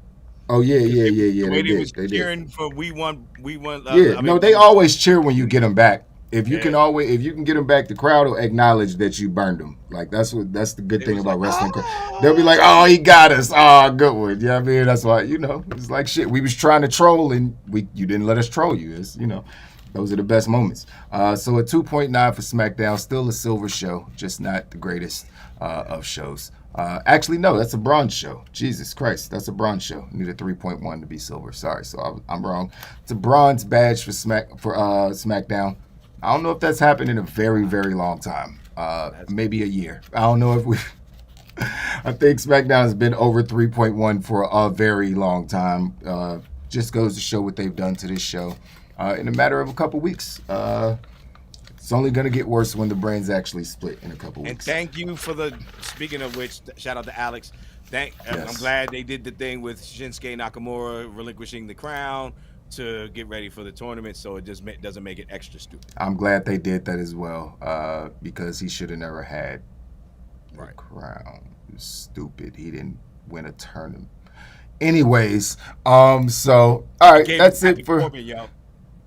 Oh yeah. The way they was cheering for we won. They always cheer when you get them back. If you can get them back, the crowd will acknowledge that you burned them. Like that's the good thing about wrestling. They'll be like, "Oh, he got us. Oh, good one." Yeah, I mean that's why it's like shit. We was trying to troll and you didn't let us troll you. It's those are the best moments. So a 2.9 for SmackDown, still a silver show, just not the greatest of shows. Actually, no, that's a bronze show. Jesus Christ, that's a bronze show. Need a 3.1 to be silver. Sorry, so I'm wrong. It's a bronze badge for SmackDown. I don't know if that's happened in a very, very long time. Maybe a year. I don't know if we. I think SmackDown has been over 3.1 for a very long time. Just goes to show what they've done to this show in a matter of a couple weeks. It's only going to get worse when the brands actually split in a couple weeks. And thank you for speaking of which, shout out to Alex. Yes. I'm glad they did the thing with Shinsuke Nakamura relinquishing the crown to get ready for the tournament, so it just doesn't make it extra stupid. I'm glad they did that as well, because he should have never had the crown. It was stupid. He didn't win a tournament. Anyways, so all right, that's it for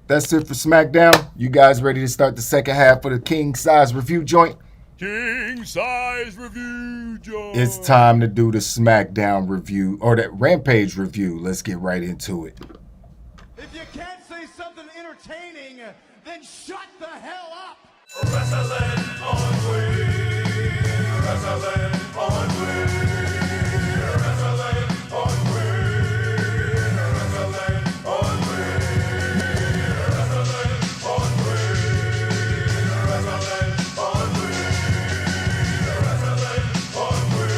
SmackDown. You guys ready to start the second half of the King Size Review joint? King Size Review joint. It's time to do the SmackDown review or the Rampage review. Let's get right into it. If you can't say something entertaining, then shut the hell up. Wrestling on Wii. Wrestling on Wii. Wrestling on Wii. Wrestling on Wii. Wrestling on Wii. Wrestling on Wii. Wrestling on Wii.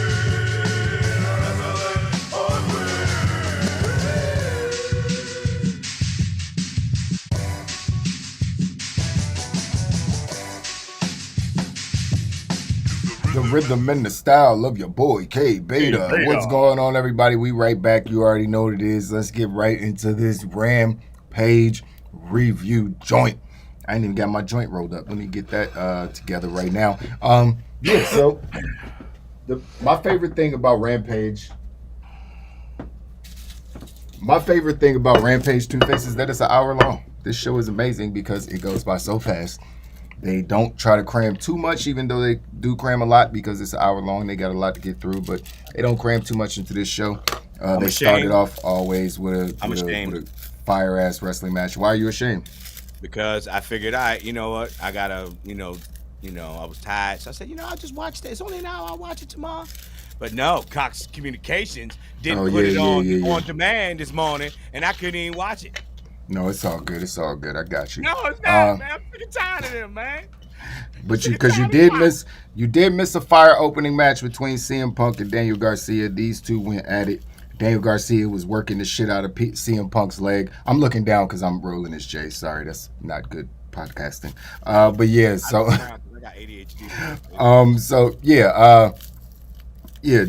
Wrestling on Wii. The rhythm and the style of your boy K Beta. What's going on, everybody? We right back. You already know what it is. Let's get right into this Rampage review joint. I ain't even got my joint rolled up. Let me get that together right now. So my favorite thing about Rampage. Two-Face, is that it's an hour long. This show is amazing because it goes by so fast. They don't try to cram too much, even though they do cram a lot because it's an hour long. They got a lot to get through, but they don't cram too much into this show. They started off always with a fire-ass wrestling match. Why are you ashamed? Because I figured, you know what? I gotta, I was tired. So I said, I'll just watch this. It's only an hour. I'll watch it tomorrow. But no, Cox Communications didn't put it on demand this morning, and I couldn't even watch it. No, it's all good. It's all good. I got you. No, it's not, man. I'm freaking tired of them, man. But you did miss a fire opening match between CM Punk and Daniel Garcia. These two went at it. Daniel Garcia was working the shit out of CM Punk's leg. I'm looking down because I'm rolling this J. Sorry, that's not good podcasting. But yeah, so I got ADHD.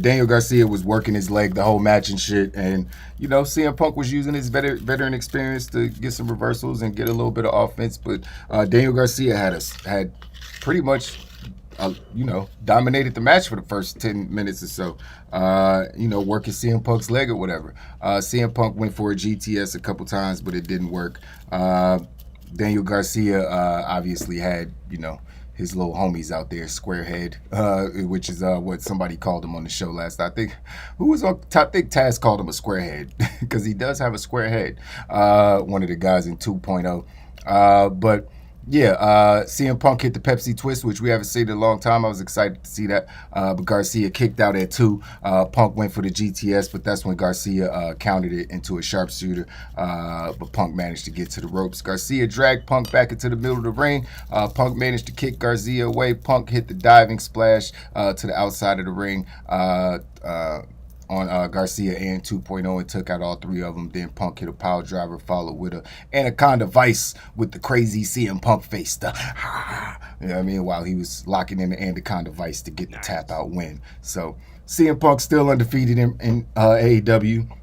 Daniel Garcia was working his leg the whole match and shit, and CM Punk was using his veteran experience to get some reversals and get a little bit of offense. But Daniel Garcia had pretty much, dominated the match for the first 10 minutes or so. Working CM Punk's leg or whatever. CM Punk went for a GTS a couple times, but it didn't work. Daniel Garcia obviously had, his little homies out there, Squarehead, which is what somebody called him on the show last night. I think Taz called him a squarehead because he does have a square head. One of the guys in 2.0. But yeah, CM Punk hit the Pepsi twist, which we haven't seen in a long time. I was excited to see that. But Garcia kicked out at 2. Punk went for the GTS, but that's when Garcia countered it into a sharpshooter. But Punk managed to get to the ropes. Garcia dragged Punk back into the middle of the ring. Punk managed to kick Garcia away. Punk hit the diving splash to the outside of the ring. On Garcia and 2.0 and took out all 3 of them. Then Punk hit a power driver, followed with a Anaconda Vice with the crazy CM Punk face. You know what I mean? While he was locking in the Anaconda Vice to get the tap out win. So CM Punk still undefeated in AEW.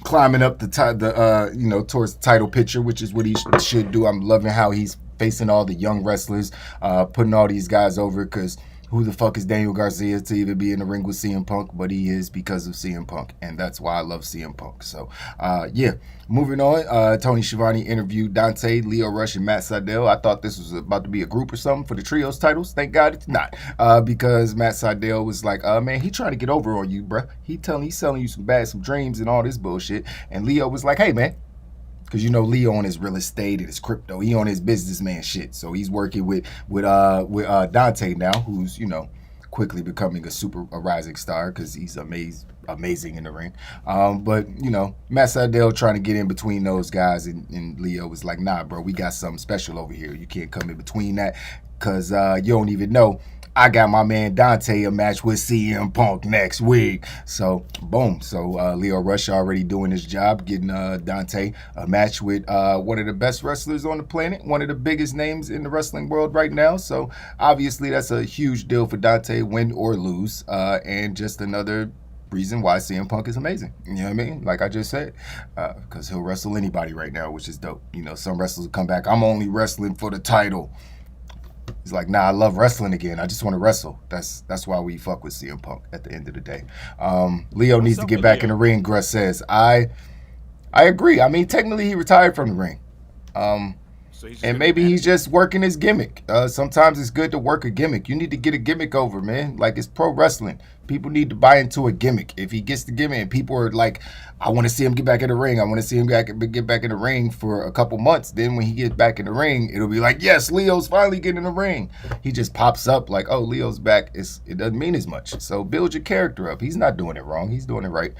Climbing up towards the title picture, which is what he should do. I'm loving how he's facing all the young wrestlers, putting all these guys over because who the fuck is Daniel Garcia to even be in the ring with CM Punk? But he is because of CM Punk, and that's why I love CM Punk. So, moving on. Tony Schiavone interviewed Dante, Lio Rush, and Matt Sydal. I thought this was about to be a group or something for the trios titles. Thank God it's not, because Matt Sydal was like, man, he trying to get over on you, bruh. He's selling you some dreams and all this bullshit. And Lio was like, hey, man. Because Leo on his real estate and his crypto, he on his businessman shit. So he's working with Dante now, who's quickly becoming a rising star because he's amazing in the ring. But Matt Sydal trying to get in between those guys, and Leo was like, nah, bro, we got something special over here. You can't come in between that because you don't even know. I got my man Dante a match with CM Punk next week. So, boom. So, Lio Rush already doing his job, getting Dante a match with one of the best wrestlers on the planet, one of the biggest names in the wrestling world right now. So, obviously, that's a huge deal for Dante, win or lose. And just another reason why CM Punk is amazing. You know what I mean? Like I just said, because he'll wrestle anybody right now, which is dope. Some wrestlers will come back, I'm only wrestling for the title. He's like, nah, I love wrestling again. I just want to wrestle. That's why we fuck with CM Punk at the end of the day. Leo needs to get back in the ring, Gruss says. I agree. I mean, technically he retired from the ring. And maybe he's just working his gimmick. Sometimes it's good to work a gimmick. You need to get a gimmick over, man. Like, it's pro wrestling. People need to buy into a gimmick. If he gets the gimmick and people are like, I want to see him get back in the ring. I want to see him get back in the ring for a couple months. Then when he gets back in the ring, it'll be like, yes, Leo's finally getting in the ring. He just pops up like, oh, Leo's back. It doesn't mean as much. So build your character up. He's not doing it wrong. He's doing it right.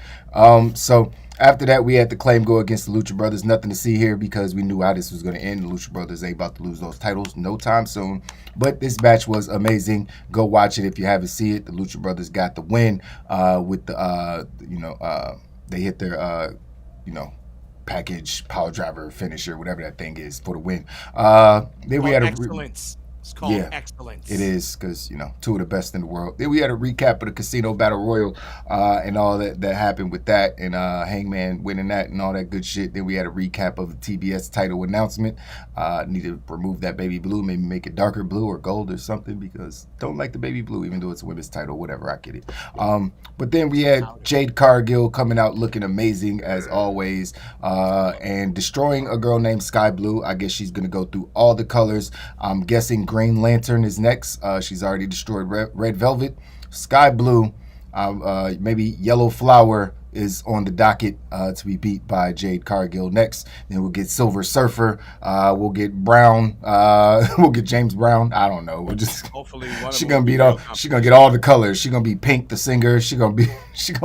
So after that, we had the claim go against the Lucha Brothers. Nothing to see here because we knew how this was going to end. The Lucha Brothers ain't about to lose those titles no time soon. But this match was amazing. Go watch it if you haven't seen it. The Lucha Brothers got the win with the, they hit their, package power driver finisher, whatever that thing is, for the win. Then we had excellence. It's called excellence. It is, because, two of the best in the world. Then we had a recap of the Casino Battle Royal and all that happened with that, and Hangman winning that and all that good shit. Then we had a recap of the TBS title announcement. Need to remove that baby blue, maybe make it darker blue or gold or something, because don't like the baby blue, even though it's a women's title, whatever, I get it. But then we had Jade Cargill coming out looking amazing as always, and destroying a girl named Sky Blue. I guess she's going to go through all the colors. I'm guessing Green Lantern is next. She's already destroyed Red Velvet. Sky Blue, maybe Yellow Flower is on the docket to be beat by Jade Cargill next. Then we'll get Silver Surfer. We'll get Brown. We'll get James Brown. I don't know. We'll just hopefully she's gonna beat all. She's gonna get all the colors. She's gonna be Pink, the singer. She's gonna be. She's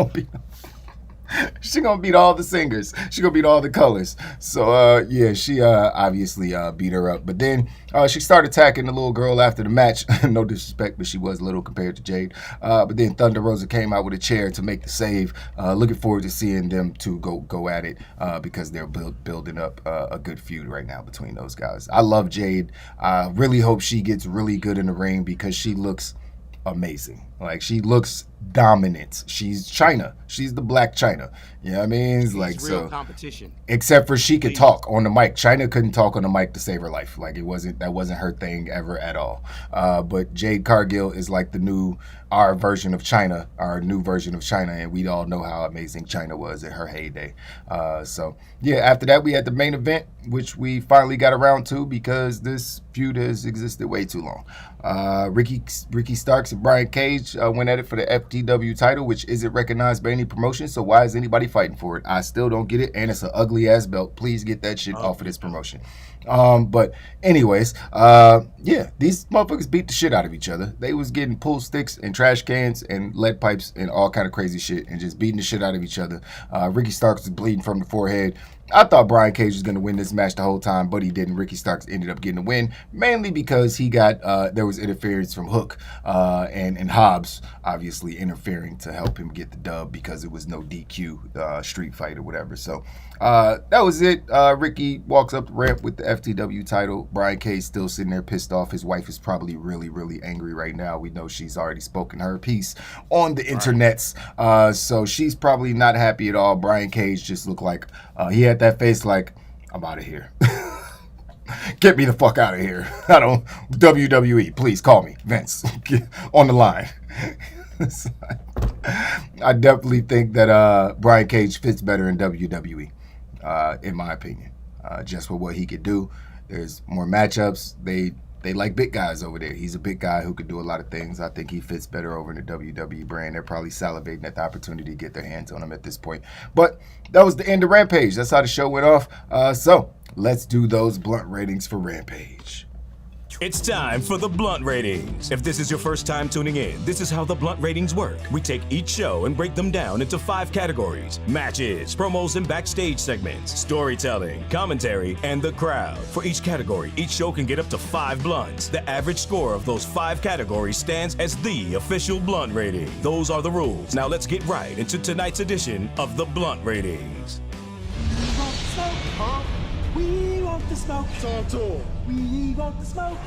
gonna beat all the singers. She's gonna beat all the colors. So she obviously beat her up. But then she started attacking the little girl after the match. No disrespect, but she was little compared to Jade. But then Thunder Rosa came out with a chair to make the save. Looking forward to seeing them two go at it because they're building up a good feud right now between those guys. I love Jade. I really hope she gets really good in the ring because she looks amazing. Like, she looks dominant. She's China. She's the Black China. You know what I mean? It's like, real so competition. Except for she could talk on the mic. China couldn't talk on the mic to save her life. Like, that wasn't her thing ever at all. But Jade Cargill is like our version of China, our new version of China, and we all know how amazing China was in her heyday. After that we had the main event, which we finally got around to because this feud has existed way too long. Ricky Starks and Brian Cage went at it for the FTW title, which isn't recognized by any promotion, so why is anybody fighting for it? I still don't get it, and it's an ugly ass belt. Please get that shit off of this promotion. But anyways, these motherfuckers beat the shit out of each other. They was getting pool sticks and trash cans and lead pipes and all kind of crazy shit and just beating the shit out of each other. Ricky Starks was bleeding from the forehead. I thought Brian Cage was going to win this match the whole time, but he didn't. Ricky Starks ended up getting the win, mainly because he got there was interference from Hook and Hobbs, obviously interfering to help him get the dub because it was no DQ street fight or whatever. So that was it. Ricky walks up the ramp with the FTW title. Brian Cage still sitting there pissed off. His wife is probably really, really angry right now. We know she's already spoken her piece on the internets, so she's probably not happy at all. Brian Cage just looked like he had that face like, I'm out of here. Get me the fuck out of here. I don't, WWE, please call me. Vince, get on the line. I definitely think that Brian Cage fits better in WWE, in my opinion. Just for what he could do. There's more matchups. They like big guys over there. He's a big guy who could do a lot of things. I think he fits better over in the WWE brand. They're probably salivating at the opportunity to get their hands on him at this point. But that was the end of Rampage. That's how the show went off. So let's do those blunt ratings for Rampage. It's time for the Blunt Ratings. If this is your first time tuning in, this is how the Blunt Ratings work. We take each show and break them down into 5 categories: matches, promos and backstage segments, storytelling, commentary, and the crowd. For each category, each show can get up to 5 blunts. The average score of those 5 categories stands as the official Blunt Rating. Those are the rules. Now let's get right into tonight's edition of the Blunt Ratings. We want the smoke. Talk to him. We want the smoke.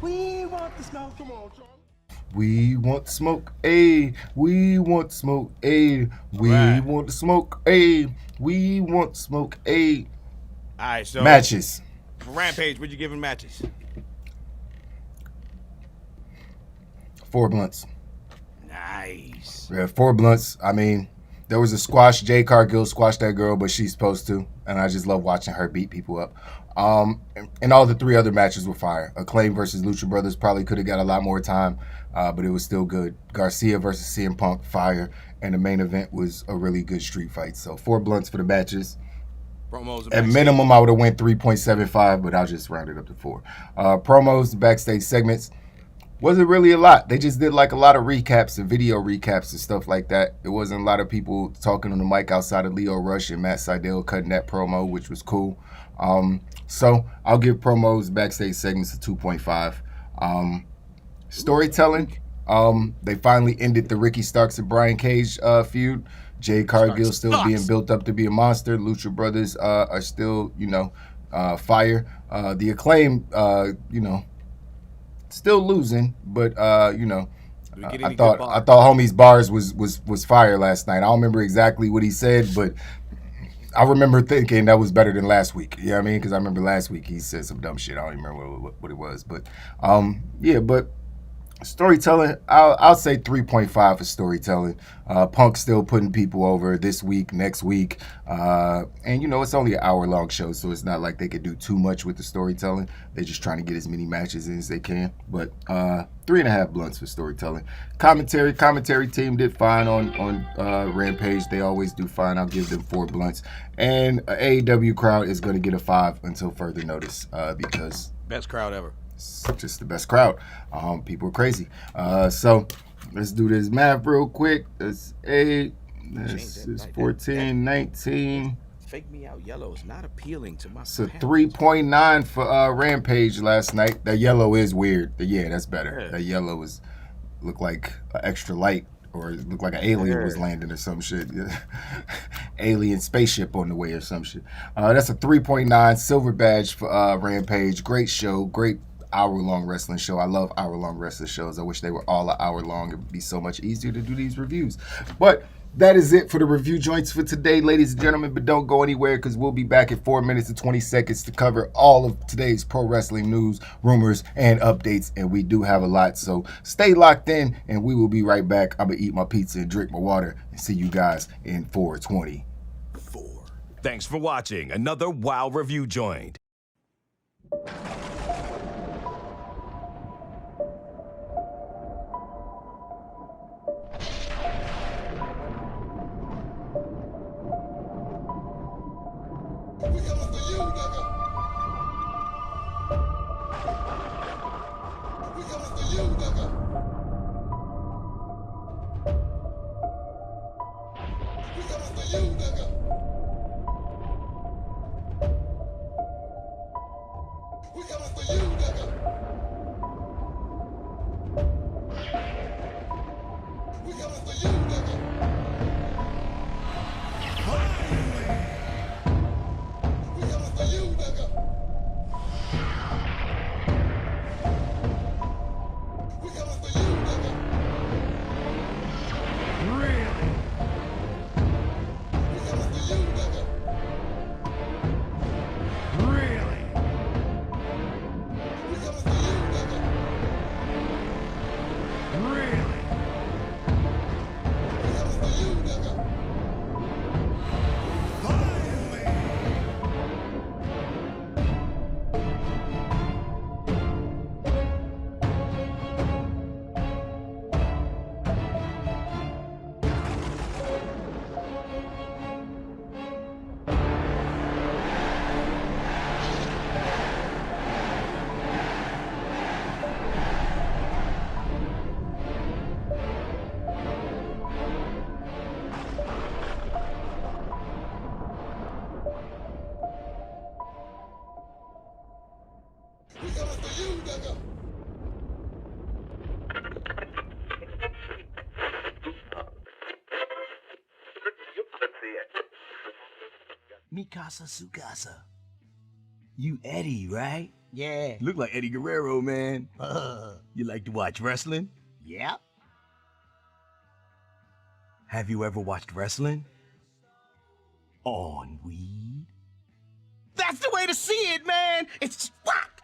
We want the smoke. Come on, Charlie. We want the smoke, ayy. We want smoke, ayy. We want the smoke, ayy. We want smoke, ayy. All right, so matches. For Rampage, what you giving matches? 4 blunts. Nice. Yeah, 4 blunts. I mean, there was a squash. Jade Cargill squashed that girl, but she's supposed to. And I just love watching her beat people up. And all the 3 other matches were fire. Acclaim versus Lucha Brothers probably could have got a lot more time, but it was still good. Garcia versus CM Punk, fire. And the main event was a really good street fight. So 4 blunts for the matches. Promos At minimum, I would have went 3.75, but I'll just round it up to 4. Promos, backstage segments. Wasn't really a lot. They just did like a lot of recaps and video recaps and stuff like that. It wasn't a lot of people talking on the mic outside of Leo Rush and Matt Sydal cutting that promo, which was cool. So I'll give promos, backstage segments a 2.5. Storytelling, they finally ended the Ricky Starks and Brian Cage feud. Jade Cargill still being built up to be a monster. Lucha Brothers are still, fire. The Acclaim, still losing, but you know, Did we get I any thought good I bars? thought homie's bars was fire last night. I don't remember exactly what he said, but I remember thinking that was better than last week. You know what I mean? Because I remember last week he said some dumb shit. I don't even remember what it was, but yeah, but. Storytelling, I'll say 3.5 for storytelling. Punk's still putting people over this week, next week. And, you know, it's only an hour-long show, so it's not like they could do too much with the storytelling. They're just trying to get as many matches in as they can. But 3.5 blunts for storytelling. Commentary team did fine on Rampage. They always do fine. I'll give them 4 blunts. And AEW crowd is going to get a 5 until further notice because... Best crowd ever. It's just the best crowd. People are crazy. So let's do this math real quick. That's 8. This is 14, 19. Fake me out yellow is not appealing to my. It's a 3.9 for Rampage last night. That yellow is weird. Yeah, that's better. Yeah. That yellow looked like an extra light, or it looked like an alien was landing or some shit. Alien spaceship on the way or some shit. That's a 3.9 silver badge for Rampage. Great show. Great hour-long wrestling show. I love hour-long wrestling shows. I wish they were all an hour long. It would be so much easier to do these reviews. But that is it for the review joints for today, ladies and gentlemen. But don't go anywhere because we'll be back in 4 minutes and 20 seconds to cover all of today's pro wrestling news, rumors, and updates. And we do have a lot. So stay locked in and we will be right back. I'm going to eat my pizza and drink my water and see you guys in 424. Thanks for watching another WOW Review Joint. Mikasa Sukasa. You Eddie, right? Yeah. Look like Eddie Guerrero, man. You like to watch wrestling? Yep. Have you ever watched wrestling? On weed? That's the way to see it, man! It's rock!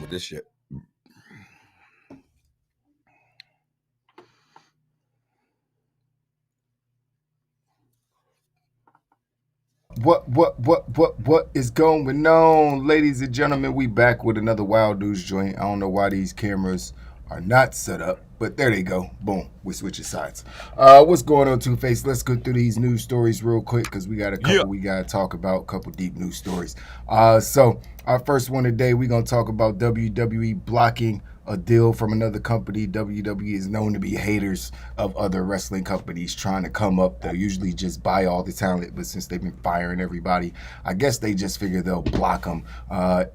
with this shit. What is going on, ladies and gentlemen? We back with another Wild News joint. I don't know why these cameras are not set up, but there they go. Boom, we switching sides. What's going on, Two-Face? Let's go through these news stories real quick because we got a couple we got to talk about, a couple deep news stories. So our first one today, we're going to talk about WWE blocking a deal from another company. WWE is known to be haters of other wrestling companies trying to come up. They'll usually just buy all the talent, but since they've been firing everybody, I guess they just figure they'll block them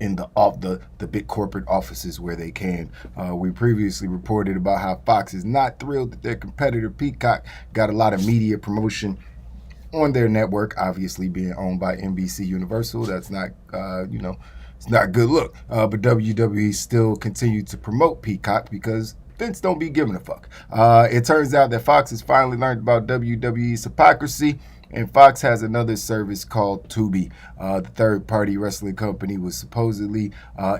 in the big corporate offices where they can. We previously reported about how Fox is not thrilled that their competitor Peacock got a lot of media promotion on their network, obviously being owned by NBC Universal. That's not, it's not a good look. But WWE still continued to promote Peacock because Vince don't be giving a fuck. It turns out that Fox has finally learned about WWE's hypocrisy, and Fox has another service called Tubi. The third-party wrestling company was supposedly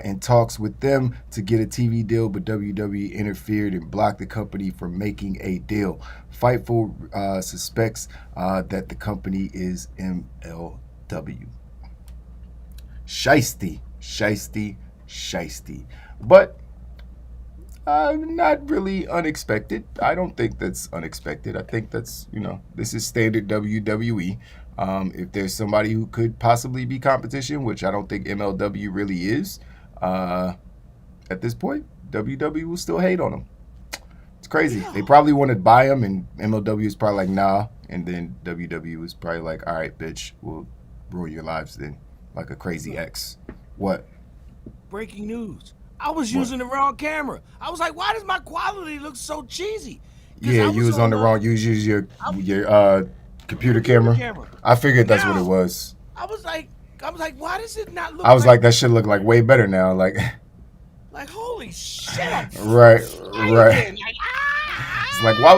in talks with them to get a TV deal, but WWE interfered and blocked the company from making a deal. Fightful suspects that the company is MLW. Shiesty. But not really unexpected. I don't think that's unexpected. I think that's, this is standard WWE. If there's somebody who could possibly be competition, which I don't think MLW really is, at this point, WWE will still hate on them. It's crazy. Yeah. They probably want to buy them, and MLW is probably like, nah. And then WWE was probably like, all right, bitch, we'll ruin your lives then. Like a crazy ex. What? Breaking news. I was using the wrong camera. I was like, why does my quality look so cheesy? Yeah, you was on the wrong. You use your computer camera. I figured that's what it was. I was like, why does it not look? I was like that should look like way better now. Like holy shit. Right. It's like why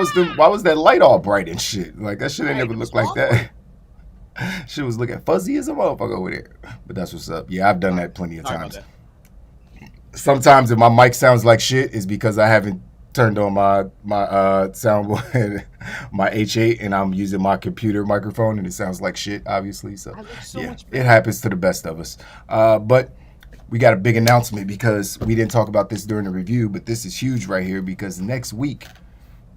was that light all bright and shit? Like that shit ain't never looked like that. Shit was looking fuzzy as a motherfucker over there. But that's what's up. Yeah, I've done that plenty of times. Sometimes if my mic sounds like shit, it's because I haven't turned on my soundboard, my H8, and I'm using my computer microphone, and it sounds like shit, obviously. So yeah, it happens to the best of us. But we got a big announcement because we didn't talk about this during the review, but this is huge right here because next week,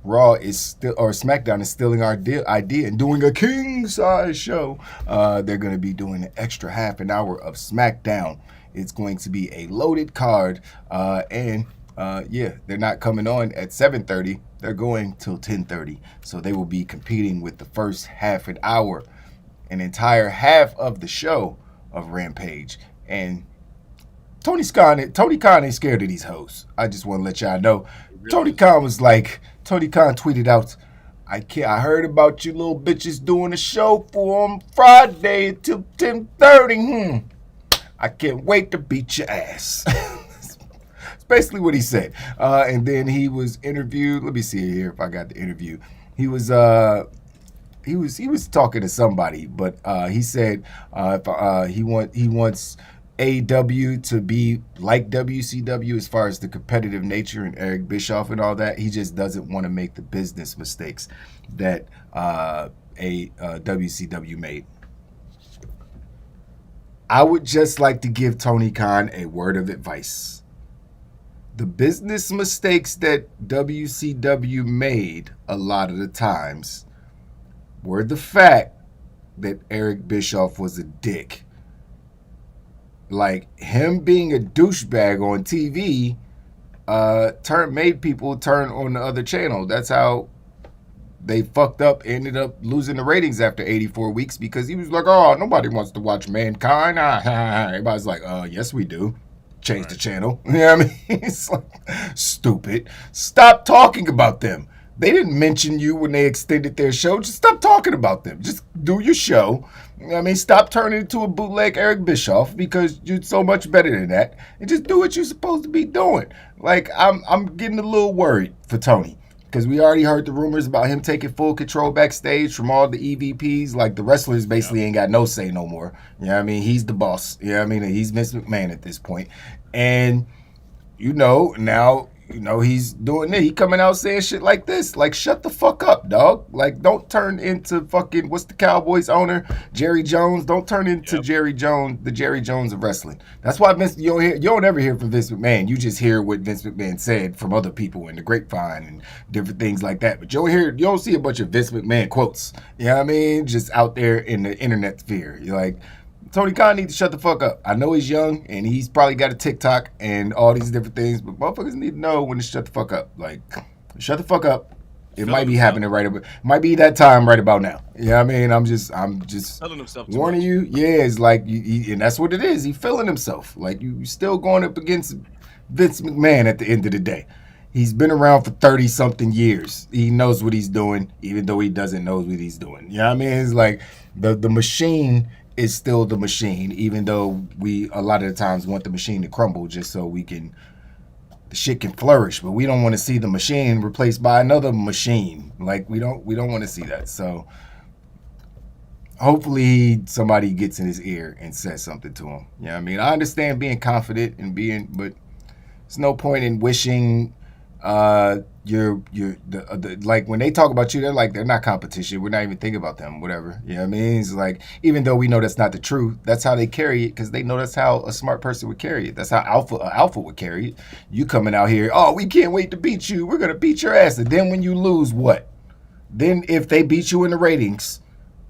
Raw is still, or SmackDown is stealing our idea and doing a king-size show. They're going to be doing an extra half an hour of SmackDown. It's going to be a loaded card, and they're not coming on at 7:30. They're going till 10:30. So they will be competing with the first half an hour, an entire half of the show of Rampage. And Tony Khan ain't scared of these hoes. I just want to let y'all know. Tony Khan tweeted out, I heard about you little bitches doing a show for them Friday till 10:30. I can't wait to beat your ass. That's basically what he said. And then he was interviewed. Let me see here if I got the interview. He was talking to somebody, but he said he wants AEW to be like WCW as far as the competitive nature and Eric Bischoff and all that. He just doesn't want to make the business mistakes that WCW made. I would just like to give Tony Khan a word of advice. The business mistakes that WCW made a lot of the times were the fact that Eric Bischoff was a dick. Like him being a douchebag on TV made people turn on the other channel. That's how they fucked up, ended up losing the ratings after 84 weeks because he was like, oh, nobody wants to watch Mankind. Everybody's like, yes, we do. Change the channel. You know what I mean? It's like, stupid. Stop talking about them. They didn't mention you when they extended their show. Just stop talking about them. Just do your show. I mean, stop turning into a bootleg Eric Bischoff because you're so much better than that. And just do what you're supposed to be doing. Like, I'm getting a little worried for Tony because we already heard the rumors about him taking full control backstage from all the EVPs. Like, the wrestlers basically ain't got no say no more. You know what I mean? He's the boss. You know what I mean? He's Vince McMahon at this point. And now he's doing it. He coming out saying shit like this. Like, shut the fuck up, dog. Like, don't turn into fucking, what's the Cowboys owner? Jerry Jones. Don't turn into Jerry Jones, the Jerry Jones of wrestling. That's why you don't ever hear from Vince McMahon. You just hear what Vince McMahon said from other people in the grapevine and different things like that. But you don't see a bunch of Vince McMahon quotes. You know what I mean? Just out there in the internet sphere. You're like, Tony Khan needs to shut the fuck up. I know he's young and he's probably got a TikTok and all these different things, but motherfuckers need to know when to shut the fuck up. Like, shut the fuck up. It might be happening might be that time right about now. You know what I mean? I'm just warning you. Yeah, it's like, and that's what it is. He's feeling himself. Like, you still going up against Vince McMahon at the end of the day. He's been around for 30-something years. He knows what he's doing, even though he doesn't know what he's doing. You know what I mean? It's like the machine is still the machine, even though we a lot of the times want the machine to crumble just so the shit can flourish, but we don't want to see the machine replaced by another machine. Like, we don't want to see that. So hopefully somebody gets in his ear and says something to him. You know what I mean? I understand being confident and but there's no point in wishing like when they talk about you, they're like, they're not competition. We're not even thinking about them, whatever. You know what I mean? It's like, even though we know that's not the truth, that's how they carry it, because they know that's how a smart person would carry it. That's how alpha would carry it. You coming out here, oh, we can't wait to beat you. We're going to beat your ass. And then when you lose, what? Then if they beat you in the ratings,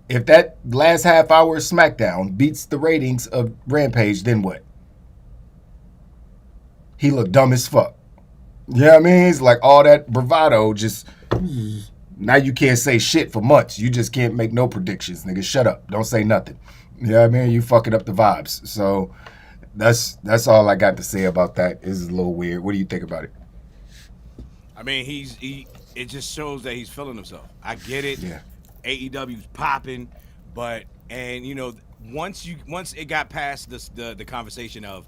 if that last half hour of Smackdown beats the ratings of Rampage, then what? He looked dumb as fuck. You know what I mean? It's like all that bravado just, now you can't say shit for months. You just can't make no predictions, nigga. Shut up. Don't say nothing. You know what I mean? You fucking up the vibes. So that's all I got to say about that. It's a little weird. What do you think about it? I mean, it just shows that he's feeling himself. I get it. Yeah. AEW's popping, but once it got past the conversation of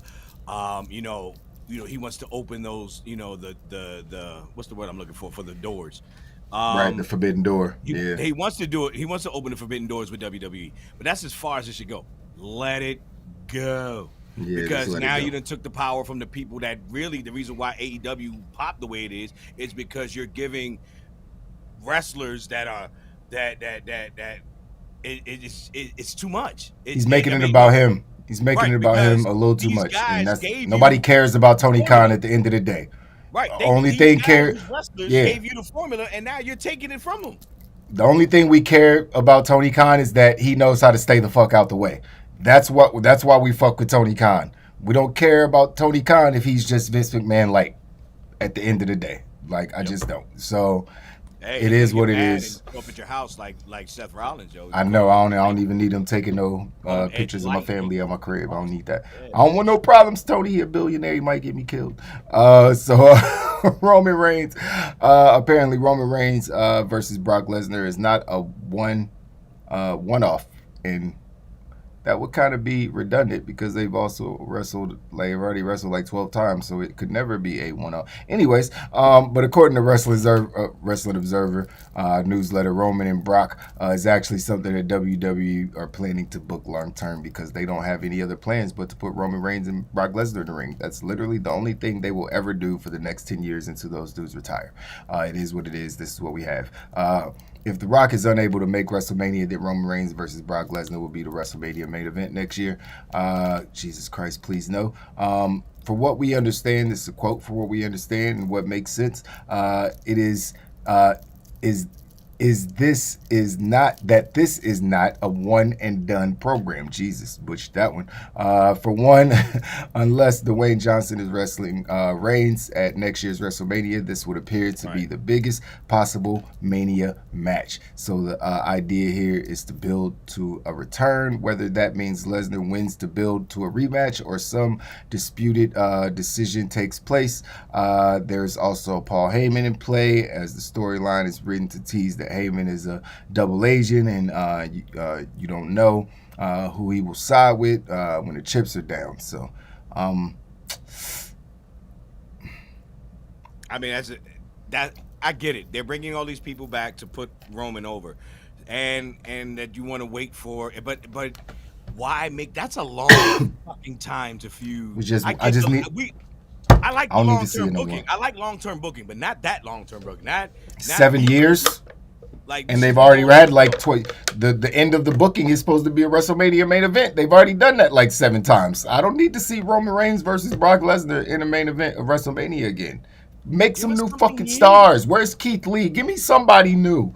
he wants to open those, the what's the word I'm looking for the doors. Right, the forbidden door. He wants to do it. He wants to open the forbidden doors with WWE, but that's as far as it should go. Let it go. Yeah, because now you done took the power from the people that really, the reason why AEW popped the way it is because you're giving wrestlers that are it's too much. He's making it about him. He's making it about him a little too much. And nobody cares about Tony Khan at the end of the day. Right. Only thing cares. Gave you the formula, and now you're taking it from him. The only thing we care about Tony Khan is that he knows how to stay the fuck out the way. That's why we fuck with Tony Khan. We don't care about Tony Khan if he's just Vince McMahon light at the end of the day. Like, I just don't. So it is what it is. Go up at your house like Seth Rollins, yo. I know. I don't even need him taking no pictures of my family at my crib. I don't need that. I don't want no problems. Tony, he a billionaire. He might get me killed. Roman Reigns. Apparently, Roman Reigns versus Brock Lesnar is not a one-off, and that would kind of be redundant because they've also already wrestled like 12 times, so it could never be a one-off. Anyways, but according to Wrestling Observer newsletter, Roman and Brock is actually something that WWE are planning to book long-term because they don't have any other plans but to put Roman Reigns and Brock Lesnar in the ring. That's literally the only thing they will ever do for the next 10 years until those dudes retire. It is what it is. This is what we have. If The Rock is unable to make WrestleMania, then Roman Reigns versus Brock Lesnar will be the WrestleMania main event next year. Jesus Christ, please no. For what we understand, this is a quote, for what we understand and what makes sense, it is this is not a one and done program. Jesus, butchered that one. For one, unless Dwayne Johnson is wrestling Reigns at next year's WrestleMania, this would appear to be the biggest possible Mania match. So the idea here is to build to a return, whether that means Lesnar wins to build to a rematch or some disputed decision takes place. There's also Paul Heyman in play, as the storyline is written to tease that Heyman is a double agent, and you don't know who he will side with when the chips are down. So, I mean, I get it. They're bringing all these people back to put Roman over, and that you want to wait for, but why make that's a long fucking time to feud. I I like I don't need to see long-term it no booking. more. I like long-term booking, but not that long-term booking. Not 7 years. Like, And they've already had like the end of the booking is supposed to be a WrestleMania main event. They've already done that like 7 times. I don't need to see Roman Reigns versus Brock Lesnar in a main event of WrestleMania again. Make some new fucking stars. Where's Keith Lee? Give me somebody new.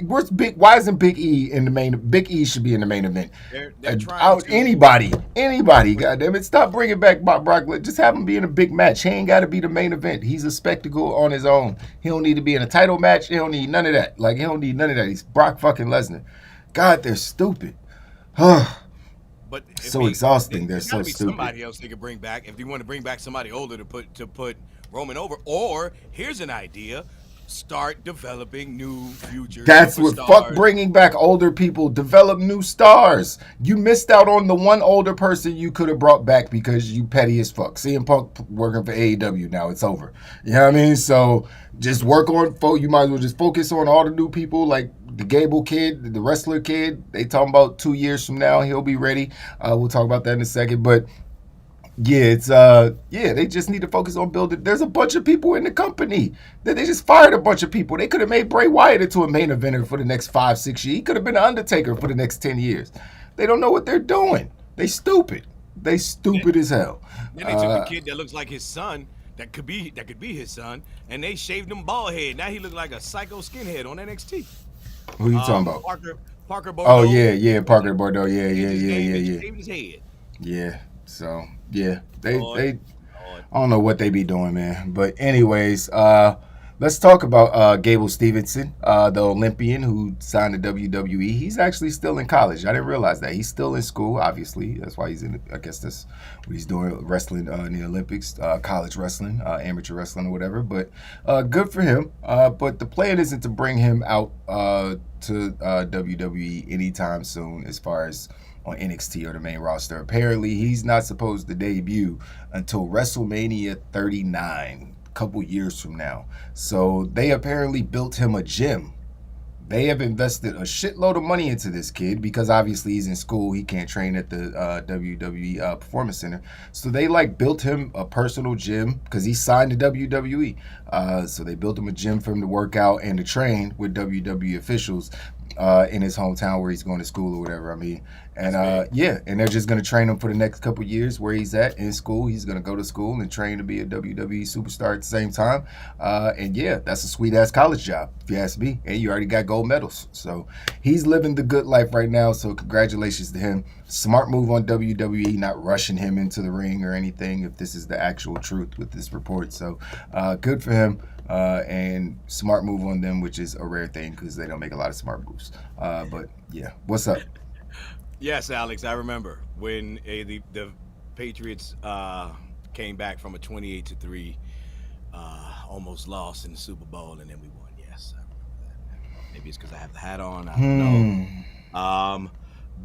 Where's Big? Why isn't Big E in the main? Big E should be in the main event. They're trying to. Anybody. Goddamn it! Stop bringing back Brock Lesnar. Just have him be in a big match. He ain't got to be the main event. He's a spectacle on his own. He don't need to be in a title match. He don't need none of that. Like, he don't need none of that. He's Brock fucking Lesnar. God, they're stupid. But so exhausting. They're so stupid. Somebody else they could bring back if you want to bring back somebody older to put Roman over. Or here's an idea: start developing new future. That's what superstars. Fuck bringing back older people. Develop new stars. You missed out on the one older person you could have brought back because you petty as fuck. CM Punk working for AEW now. It's over. You know what I mean? So just work on. You might as well just focus on all the new people, like the Gable kid, the wrestler kid. They talking about 2 years from now he'll be ready. We'll talk about that in a second, but. Yeah, it's they just need to focus on building. There's a bunch of people in the company that they just fired a bunch of people. They could have made Bray Wyatt into a main eventer for the next 5-6 years. He could have been an Undertaker for the next 10 years. They don't know what they're doing. They stupid. They stupid as hell. Then they took a kid that looks like his son, that could be his son, and they shaved him bald head. Now he looks like a psycho skinhead on NXT. Who you talking about? Parker Bordeaux. Oh yeah, Parker Bordeaux. Yeah. Shaved his head. Yeah. So yeah, they I don't know what they be doing, man. But anyways, let's talk about Gable Stevenson, the Olympian who signed to WWE. He's actually still in college. I didn't realize that. He's still in school, obviously. That's why he's in. I guess that's what he's doing, wrestling in the Olympics, college wrestling, amateur wrestling or whatever. But good for him. But the plan isn't to bring him out to WWE anytime soon, as far as on NXT or the main roster. Apparently, he's not supposed to debut until WrestleMania 39, a couple years from now. So they apparently built him a gym. They have invested a shitload of money into this kid because obviously he's in school. He can't train at the WWE Performance Center. So they built him a personal gym because he signed to WWE. So they built him a gym for him to work out and to train with WWE officials in his hometown where he's going to school or whatever. I mean, and and they're just going to train him for the next couple of years where he's at in school. He's going to go to school and train to be a WWE superstar at the same time. And yeah, that's a sweet ass college job, if you ask me. And you already got gold medals. So he's living the good life right now. So congratulations to him. Smart move on WWE, not rushing him into the ring or anything, if this is the actual truth with this report. So good for him. And smart move on them, which is a rare thing because they don't make a lot of smart moves. But yeah, what's up? Yes, Alex, I remember when the Patriots came back from a 28-3 almost loss in the Super Bowl, and then we won. Yes, I remember that. Maybe it's because I have the hat on. I don't know.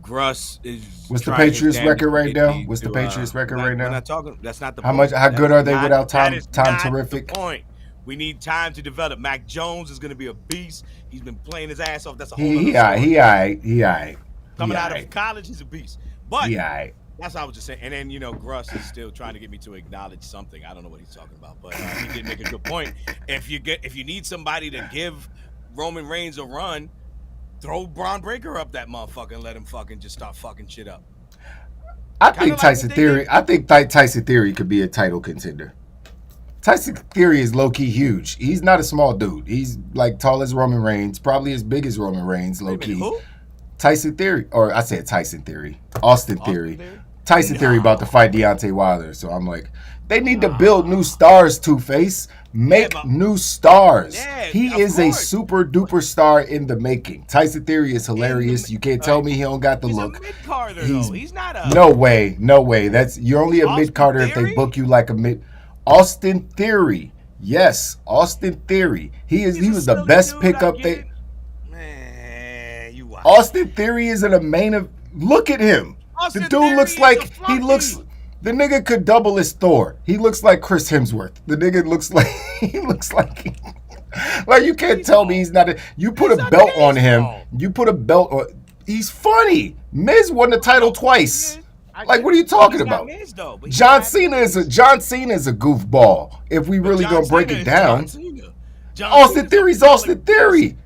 Gruss is. What's the Patriots record right now? What's the Patriots record right now? We're not talking. That's not the how point. much? How good are they without Tom? That is Tom not Terrific. The point. We need time to develop. Mac Jones is going to be a beast. He's been playing his ass off. That's a whole other story. He all right. Coming out of college, he's a beast. But that's what I was just saying. And then, Gruss is still trying to get me to acknowledge something. I don't know what he's talking about, but he did make a good point. If you need somebody to give Roman Reigns a run, throw Braun Breaker up that motherfucker and let him fucking just start fucking shit up. I think Tyson Theory could be a title contender. Tyson Theory is low-key huge. He's not a small dude. He's tall as Roman Reigns, probably as big as Roman Reigns, low-key. Who? Tyson Theory, or I said Tyson Theory. Austin Theory. Tyson Theory about to fight Deontay Wilder. So I'm like, they need to build new stars, Two-Face. Make new stars. Yeah, he is a super duper star in the making. Tyson Theory is hilarious. You can't tell me he don't got the look. He's a mid-carder, though. He's not a... No way. You're only a mid-carder if they book you like a mid... Austin Theory. Yes, Austin Theory. He was the best pickup they... Austin Theory is in a main of. Look at him. The dude looks like The nigga could double as Thor. He looks like Chris Hemsworth. The nigga looks like like you can't tell me he's not. You put a belt on him. You put a belt on. He's funny. Miz won the title twice. Like, what are you talking about? Miz, though, John Cena is a goofball. If we really gonna break it down, Austin Theory's Austin Theory.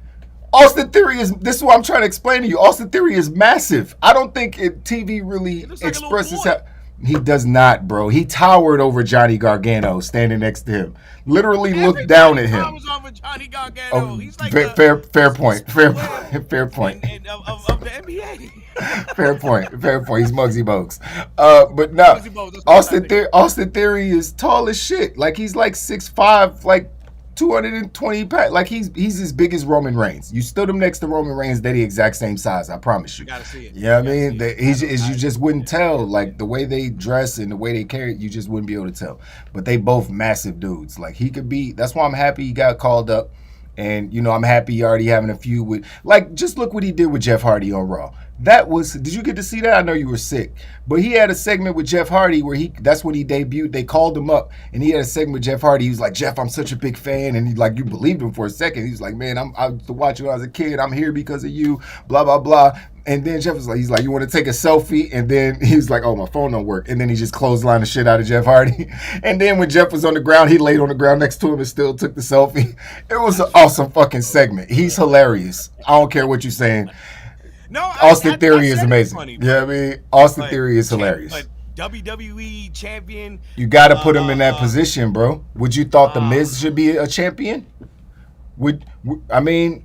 Austin Theory is, this is what I'm trying to explain to you. Austin Theory is massive. I don't think TV really expresses how. He does not, bro. He towered over Johnny Gargano standing next to him. Literally looked down at him. Johnny Gargano. He's like fair point. Fair point. Of the NBA. Fair point. He's Muggsy Bogues. But no, Austin Theory is tall as shit. Like, he's like 6'5", like 220 pounds. Like, he's as big as Roman Reigns. You stood him next to Roman Reigns, they're the exact same size. I promise you. You gotta see it. Yeah, you know what I mean, you just wouldn't tell. Like, the way they dress and the way they carry it, you just wouldn't be able to tell. But they both massive dudes. Like, he could be. That's why I'm happy he got called up. And, you know, I'm happy he already having a feud with, like, just look what he did with Jeff Hardy on Raw. That was, did you get to see that? I know you were sick. But he had a segment with Jeff Hardy where that's when he debuted. They called him up and he had a segment with Jeff Hardy. He was like, Jeff, I'm such a big fan. And he, like, you believed him for a second. He was like, man, I used to watch you when I was a kid. I'm here because of you, blah, blah, blah. And then Jeff was like, he's like, you want to take a selfie? And then he was like, oh, my phone don't work. And then he just clotheslined the shit out of Jeff Hardy. And then when Jeff was on the ground, he laid on the ground next to him and still took the selfie. It was an awesome fucking segment. He's hilarious. I don't care what you're saying. No, Austin Theory is amazing. Funny, yeah, I mean, Austin Theory is hilarious. But WWE champion. You got to put him in that position, bro. Would you thought the Miz should be a champion? I wouldn't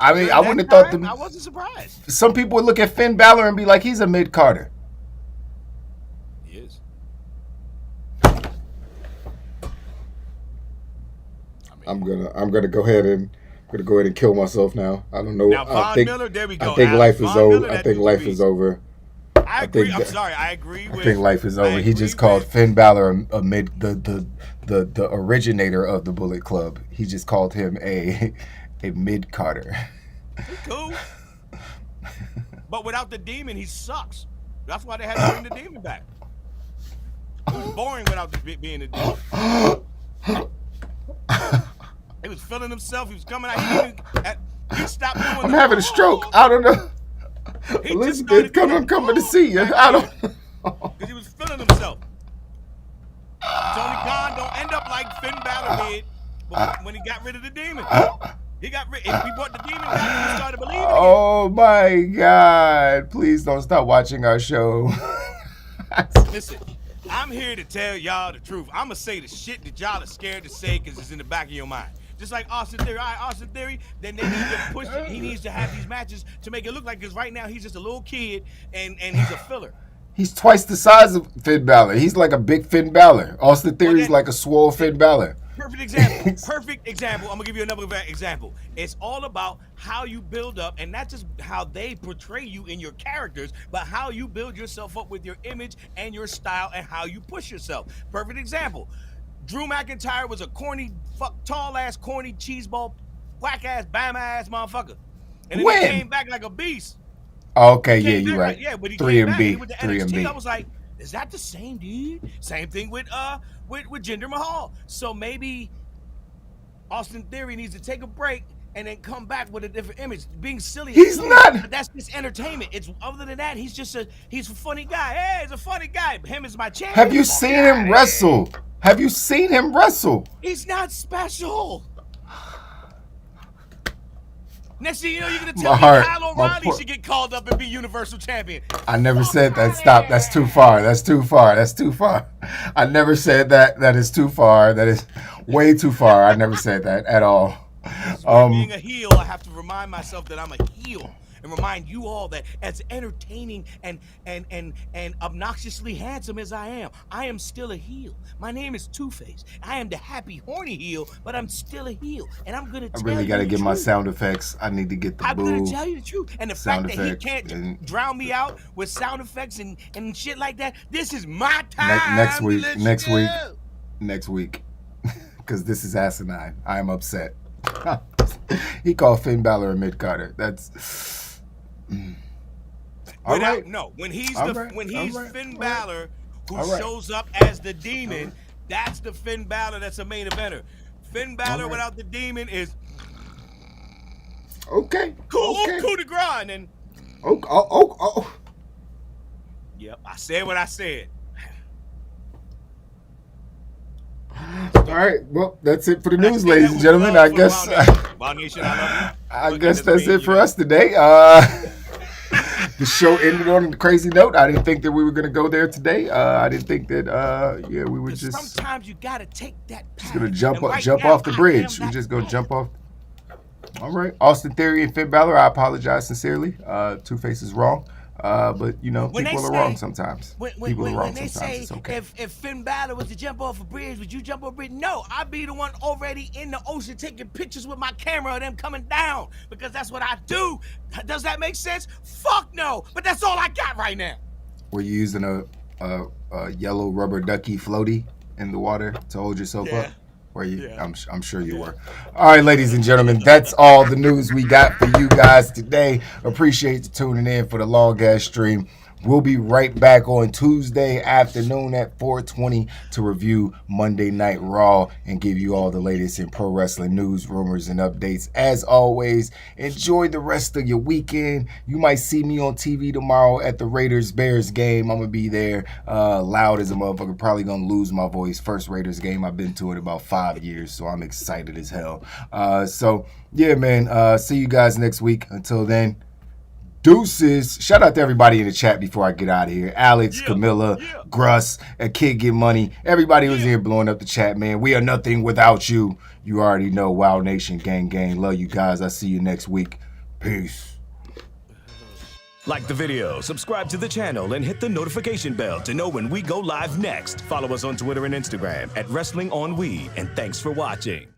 have thought I wasn't surprised. Some people would look at Finn Balor and be like, he's a mid-carder. He is. I'm gonna go ahead and kill myself now. I don't know. Now, Von Miller, there we go. I think life is over. I think life is over. I agree. I agree with. I think life is over. He just called Finn Balor the originator of the Bullet Club. He just called him a mid-carder. Cool. But without the demon, he sucks. That's why they had to bring the demon back. It was boring without being a demon. He was feeling himself. He was coming out. He stopped doing I'm having a stroke. I don't know. Elizabeth, coming to see you. I don't know. Because he was feeling himself. Tony Khan don't end up like Finn Balor did when he got rid of the demon. He brought the demon back, he started believing again. Oh my God. Please don't stop watching our show. Listen, I'm here to tell y'all the truth. I'm going to say the shit that y'all are scared to say because it's in the back of your mind. Just like Austin Theory. All right, Austin Theory, then they need to push it. He needs to have these matches to make it look like, because right now he's just a little kid and he's a filler. He's twice the size of Finn Balor. He's like a big Finn Balor. Austin Theory's like a swole Finn Balor. Perfect example. I'm going to give you another example. It's all about how you build up, and not just how they portray you in your characters, but how you build yourself up with your image and your style and how you push yourself. Perfect example. Drew McIntyre was a tall-ass, corny, cheeseball, whack-ass, bam-ass motherfucker. And then he came back like a beast. Okay, yeah, you're right. Yeah, but he 3 came and back B, with the 3 and NXT. B. I was like, is that the same dude? Same thing with Jinder Mahal. So maybe Austin Theory needs to take a break and then come back with a different image. Being silly. He's not. That's just entertainment. It's other than that, he's a funny guy. Hey, he's a funny guy. Him is my champion. Have you seen him wrestle? Have you seen him wrestle? He's not special. Next thing you know, you're going to tell me Kyle O'Reilly should get called up and be Universal Champion. I never said that. Stop. That's too far. That's too far. I never said that. That is too far. That is way too far. I never said that at all. Being a heel, I have to remind myself that I'm a heel. And remind you all that as entertaining and obnoxiously handsome as I am still a heel. My name is Two-Face. I am the happy, horny heel, but I'm still a heel. And I'm going to tell you the truth. I really got to get my sound effects. I need to get the boo. I'm going to tell you the truth. And the fact that he can't drown me out with sound effects and shit like that, this is my time. Next week. Because this is asinine. I am upset. He called Finn Balor a mid-carder. That's... When he's Finn Balor who shows up as the demon, that's the Finn Balor that's a main eventer. Finn Balor without the demon is cool de grace and Yep, I said what I said. All right, well, that's it for the news, ladies and gentlemen. I guess Wild Nation, I love you. I Look, guess it doesn't that's mean, it for us today. The show ended on a crazy note. I didn't think that we were going to go there today. I didn't think that, we were just sometimes you got to take that path. going to jump And right jump now, off the I bridge. am We just that going to path. jump off. All right. Austin Theory and Finn Balor, I apologize sincerely. Two-Face is wrong. But, you know, When people they are say- wrong sometimes. People are wrong when they sometimes. say It's okay. if Finn Balor was to jump off a bridge, would you jump off a bridge? No, I'd be the one already in the ocean taking pictures with my camera of them coming down because that's what I do. Does that make sense? Fuck no, but that's all I got right now. Were you using a yellow rubber ducky floaty in the water to hold yourself Yeah. up? Were you? Yeah. I'm sure you were. All right, ladies and gentlemen, that's all the news we got for you guys today. Appreciate you tuning in for the long ass stream. We'll be right back on Tuesday afternoon at 4:20 to review Monday Night Raw and give you all the latest in pro wrestling news, rumors, and updates. As always, enjoy the rest of your weekend. You might see me on TV tomorrow at the Raiders-Bears game. I'm going to be there loud as a motherfucker. Probably going to lose my voice. First Raiders game I've been to in about 5 years, so I'm excited as hell. So, yeah, man, see you guys next week. Until then, deuces. Shout out to everybody in the chat before I get out of here. Alex, Camilla, Gruss, and Kid Get Money. Everybody who's here blowing up the chat, man. We are nothing without you. You already know. Wild Nation, gang, gang. Love you guys. I'll see you next week. Peace. Like the video, subscribe to the channel, and hit the notification bell to know when we go live next. Follow us on Twitter and Instagram at Wrestling on Weed, and thanks for watching.